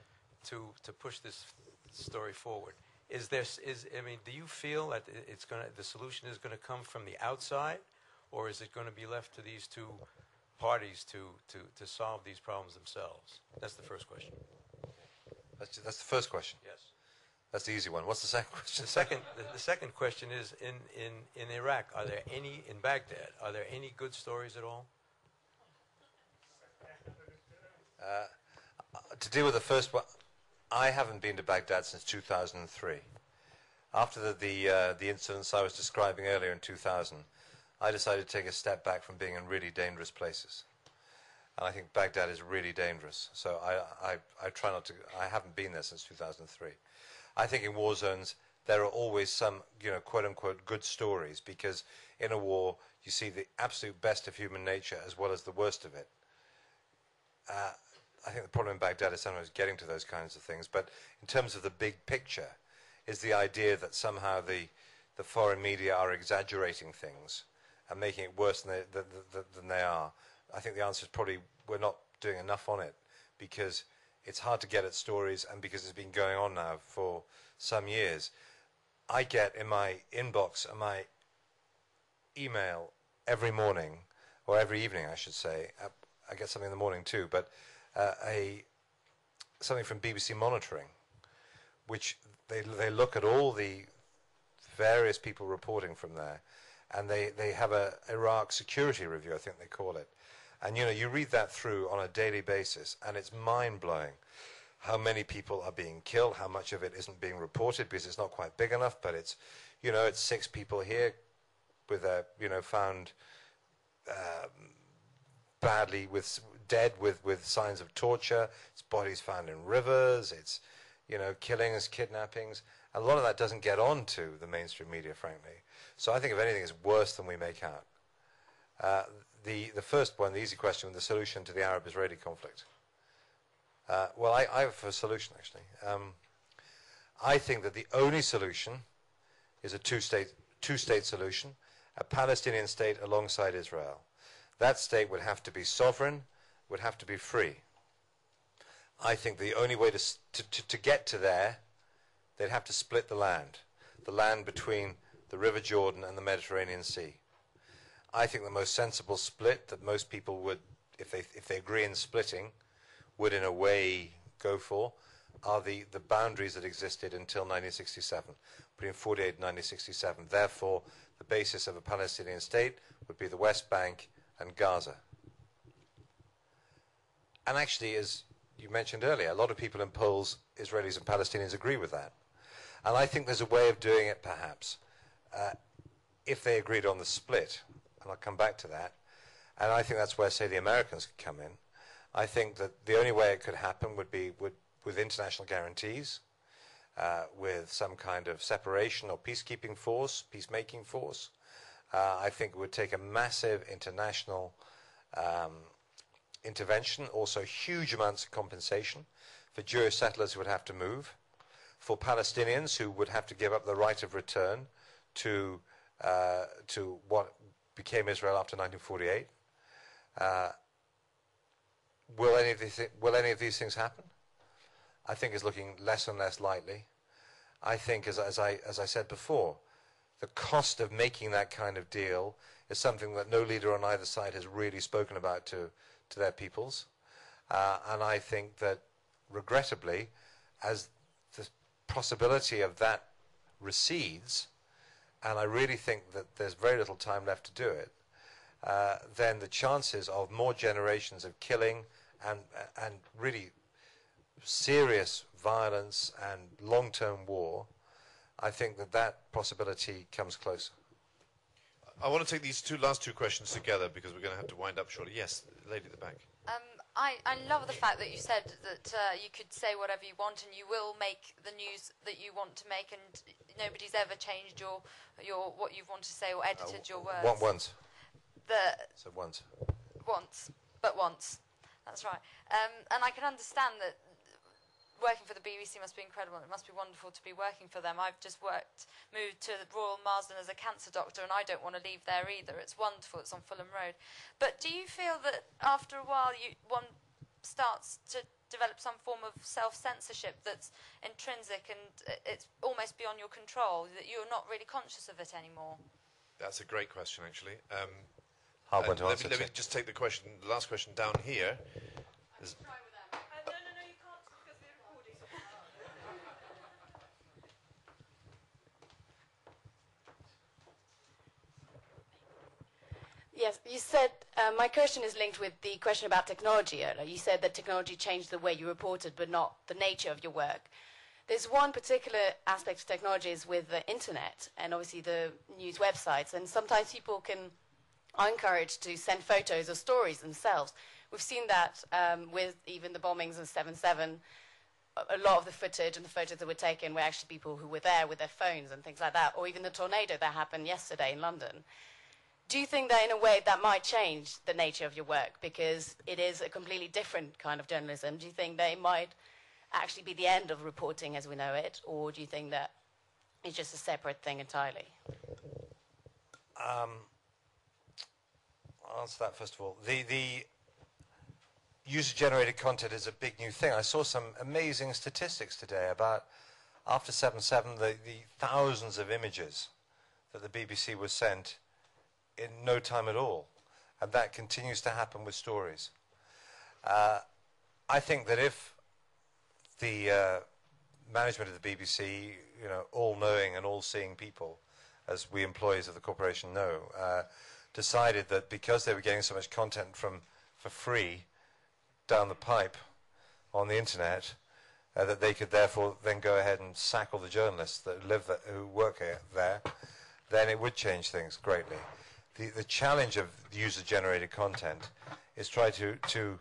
to push this story forward. Do you feel that the solution is going to come from the outside, or is it going to be left to these 2 parties to solve these problems themselves? That's the first question. That's the first question? Yes. That's the easy one. What's the second question? The second question is, in Iraq, in Baghdad, are there any good stories at all? To deal with the first one, I haven't been to Baghdad since 2003. After the incidents I was describing earlier in 2000, I decided to take a step back from being in really dangerous places. And I think Baghdad is really dangerous. So I try not to, I haven't been there since 2003. I think in war zones, there are always some, quote-unquote good stories, because in a war, you see the absolute best of human nature as well as the worst of it. I think the problem in Baghdad is sometimes getting to those kinds of things. But in terms of the big picture, is the idea that somehow the foreign media are exaggerating things and making it worse than they are. I think the answer is probably we're not doing enough on it, because it's hard to get at stories, and because it's been going on now for some years. I get in my inbox and my email every morning, or every evening I should say, I get something in the morning too, but something from BBC Monitoring, which they look at all the various people reporting from there, and they have a Iraq security review, I think they call it. And you read that through on a daily basis, and it's mind-blowing how many people are being killed, how much of it isn't being reported because it's not quite big enough, but it's, it's 6 people here with found badly dead with signs of torture. It's bodies found in rivers. It's, killings, kidnappings. A lot of that doesn't get on to the mainstream media, frankly. So I think, if anything, it's worse than we make out. The first one, the easy question, the solution to the Arab-Israeli conflict. Well, I have a solution, actually. I think that the only solution is a two-state solution, a Palestinian state alongside Israel. That state would have to be sovereign, would have to be free. I think the only way to get to there, they'd have to split the land between the River Jordan and the Mediterranean Sea. I think the most sensible split that most people would, if they agree in splitting, would in a way go for, are the boundaries that existed until 1967, between 1948 and 1967. Therefore, the basis of a Palestinian state would be the West Bank and Gaza. And actually, as you mentioned earlier, a lot of people in polls, Israelis and Palestinians, agree with that. And I think there's a way of doing it, perhaps, if they agreed on the split, and I'll come back to that. And I think that's where, say, the Americans could come in. I think that the only way it could happen would be with international guarantees, with some kind of separation or peacekeeping force, peacemaking force. I think it would take a massive international intervention, also huge amounts of compensation for Jewish settlers who would have to move, for Palestinians who would have to give up the right of return to what became Israel after 1948. Will any of these things happen? I think it's looking less and less likely. I think, as I said before, the cost of making that kind of deal is something that no leader on either side has really spoken about to their peoples. And I think that, regrettably, as the possibility of that recedes, and I really think that there's very little time left to do it, then the chances of more generations of killing and really serious violence and long-term war, I think that possibility comes closer. I want to take these last two questions together because we're going to have to wind up shortly. Yes, lady at the back. I love the fact that you said that you could say whatever you want and you will make the news that you want to make, and nobody's ever changed your what you want to say or edited your words. Once. So once. Once. That's right. And I can understand that working for the BBC must be incredible. It must be wonderful to be working for them. I've just moved to Royal Marsden as a cancer doctor, and I don't want to leave there either. It's wonderful. It's on Fulham Road. But do you feel that after a while one starts to develop some form of self-censorship that's intrinsic and it's almost beyond your control, that you're not really conscious of it anymore? That's a great question, actually. Hard one to answer. Let me just take the last question down here. Yes, you said, my question is linked with the question about technology earlier. You said that technology changed the way you reported, but not the nature of your work. There's one particular aspect of technology is with the internet and obviously the news websites, and sometimes people are encouraged to send photos or stories themselves. We've seen that with even the bombings of 7/7. A lot of the footage and the photos that were taken were actually people who were there with their phones and things like that, or even the tornado that happened yesterday in London. Do you think that in a way that might change the nature of your work because it is a completely different kind of journalism? Do you think that it might actually be the end of reporting as we know it, or do you think that it's just a separate thing entirely? I'll answer that first of all. The user-generated content is a big new thing. I saw some amazing statistics today about after 7/7, the thousands of images that the BBC was sent in no time at all. And that continues to happen with stories. I think that if the management of the BBC, you know, all-knowing and all-seeing people, as we employees of the corporation know, decided that because they were getting so much content for free down the pipe on the internet, that they could therefore then go ahead and sack all the journalists that live there, who work there, then it would change things greatly. The challenge of user-generated content is try to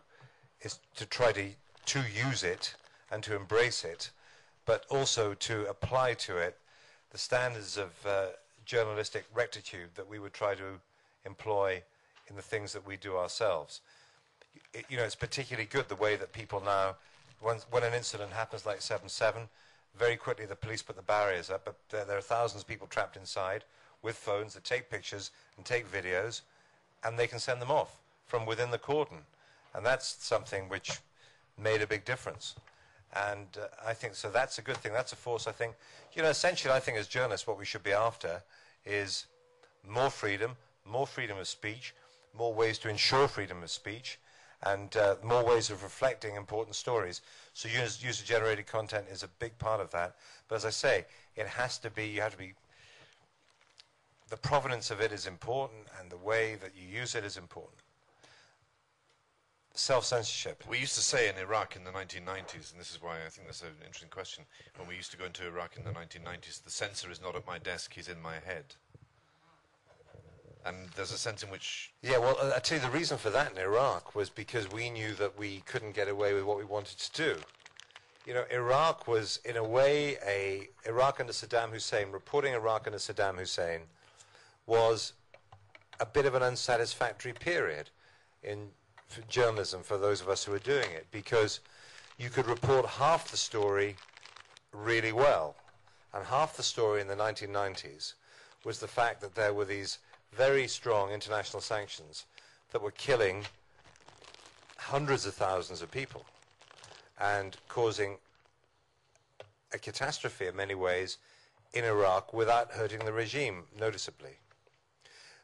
use it and to embrace it, but also to apply to it the standards of journalistic rectitude that we would try to employ in the things that we do ourselves. You know, it's particularly good the way that people now, when an incident happens like 7/7, very quickly the police put the barriers up, but there are thousands of people trapped inside with phones that take pictures and take videos, and they can send them off from within the cordon. And that's something which made a big difference. And I think, so that's a good thing. That's a force, I think. You know, essentially, I think as journalists, what we should be after is more freedom of speech, more ways to ensure freedom of speech, and more ways of reflecting important stories. So user-generated content is a big part of that. But as I say, it has to be, the provenance of it is important, and the way that you use it is important. Self-censorship. We used to say in Iraq in the 1990s, and this is why I think that's an interesting question, when we used to go into Iraq in the 1990s, the censor is not at my desk, he's in my head. And there's a sense in which... Yeah, well, I tell you, the reason for that in Iraq was because we knew that we couldn't get away with what we wanted to do. You know, Iraq was, in a way, Iraq under Saddam Hussein, reporting Iraq under Saddam Hussein was a bit of an unsatisfactory period for journalism for those of us who were doing it, because you could report half the story really well, and half the story in the 1990s was the fact that there were these very strong international sanctions that were killing hundreds of thousands of people and causing a catastrophe in many ways in Iraq without hurting the regime noticeably.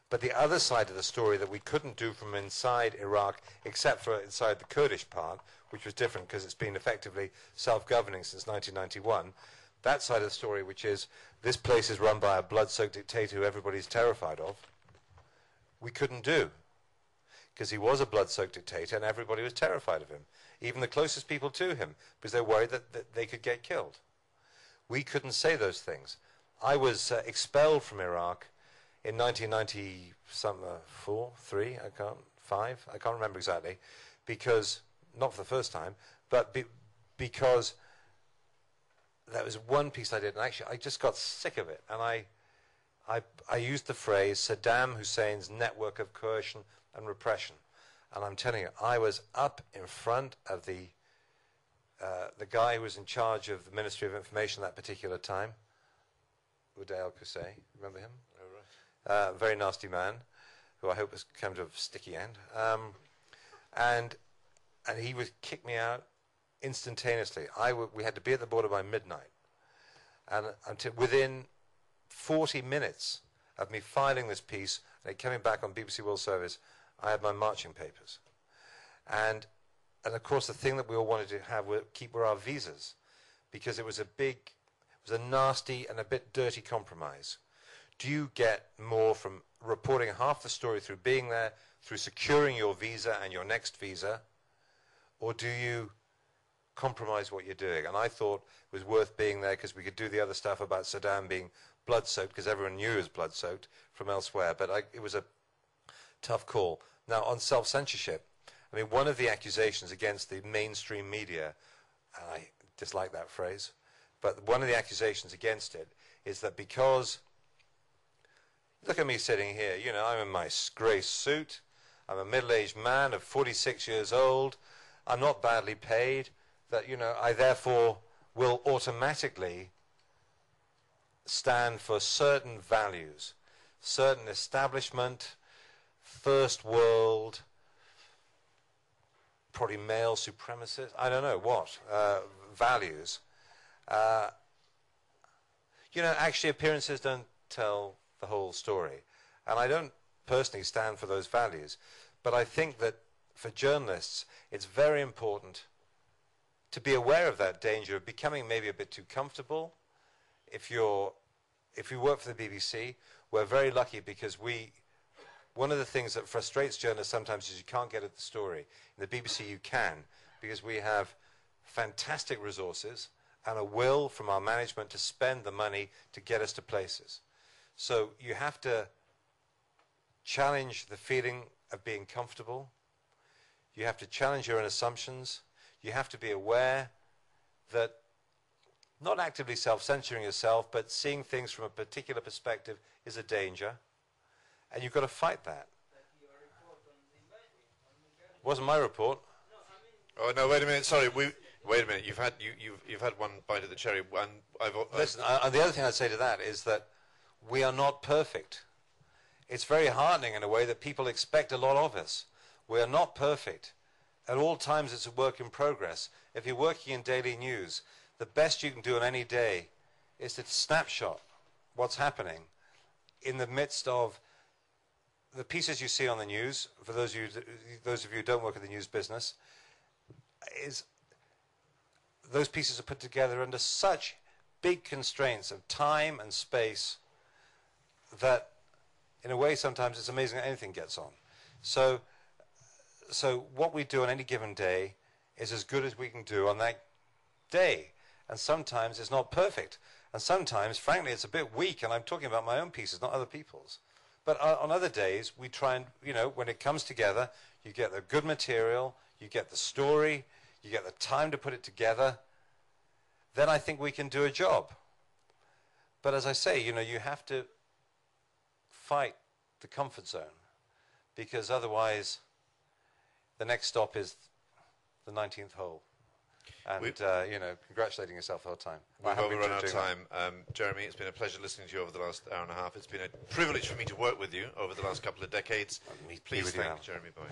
But the other side of the story that we couldn't do from inside Iraq, except for inside the Kurdish part, which was different because it's been effectively self-governing since 1991, that side of the story, which is this place is run by a blood-soaked dictator who everybody's terrified of, we couldn't do, because he was a blood-soaked dictator and everybody was terrified of him, even the closest people to him, because they were worried that they could get killed. We couldn't say those things. I was expelled from Iraq in 1994, 3, I can't remember exactly, because, not for the first time, but because there was one piece I did, and actually I just got sick of it, and I used the phrase Saddam Hussein's network of coercion and repression. And I'm telling you, I was up in front of the guy who was in charge of the Ministry of Information at that particular time, Uday al-Qusay, remember him? Very nasty man, who I hope has come to a sticky end. And he would kick me out instantaneously. We had to be at the border by midnight. And until within 40 minutes of me filing this piece and it coming back on BBC World Service, I had my marching papers. And of course the thing that we all wanted to have were our visas, because it was a nasty and a bit dirty compromise. Do you get more from reporting half the story through being there, through securing your visa and your next visa, or do you compromise what you're doing? And I thought it was worth being there because we could do the other stuff about Saddam being blood-soaked, because everyone knew he was blood-soaked from elsewhere, but it was a tough call. Now, on self-censorship, I mean, one of the accusations against the mainstream media, and I dislike that phrase, but one of the accusations against it is that because... Look at me sitting here, you know, I'm in my grey suit, I'm a middle-aged man of 46 years old, I'm not badly paid, that, you know, I therefore will automatically stand for certain values, certain establishment, first world, probably male supremacist, I don't know what, values. You know, actually appearances don't tell the whole story. And I don't personally stand for those values, but I think that for journalists it's very important to be aware of that danger of becoming maybe a bit too comfortable. If you work for the BBC, we're very lucky because one of the things that frustrates journalists sometimes is you can't get at the story. In the BBC you can, because we have fantastic resources and a will from our management to spend the money to get us to places. So you have to challenge the feeling of being comfortable. You have to challenge your own assumptions. You have to be aware that not actively self-censoring yourself, but seeing things from a particular perspective is a danger. And you've got to fight that. It wasn't my report. Oh no! Wait a minute. Sorry. Wait a minute. You've had one bite of the cherry. And listen. The other thing I'd say to that is that we are not perfect. It's very heartening in a way that people expect a lot of us. We are not perfect. At all times, it's a work in progress. If you're working in daily news, the best you can do on any day is to snapshot what's happening in the midst of the pieces you see on the news. For those of you who don't work in the news business, is those pieces are put together under such big constraints of time and space that, in a way, sometimes it's amazing that anything gets on. So what we do on any given day is as good as we can do on that day. And sometimes it's not perfect. And sometimes, frankly, it's a bit weak. And I'm talking about my own pieces, not other people's. But on other days, we try and, when it comes together, you get the good material, you get the story, you get the time to put it together, then I think we can do a job. But as I say, you have to fight the comfort zone, because otherwise the next stop is the 19th hole. And, congratulating yourself the whole time. We've overrun our time. Jeremy, it's been a pleasure listening to you over the last hour and a half. It's been a privilege for me to work with you over the last couple of decades. Please thank Jeremy Bowen.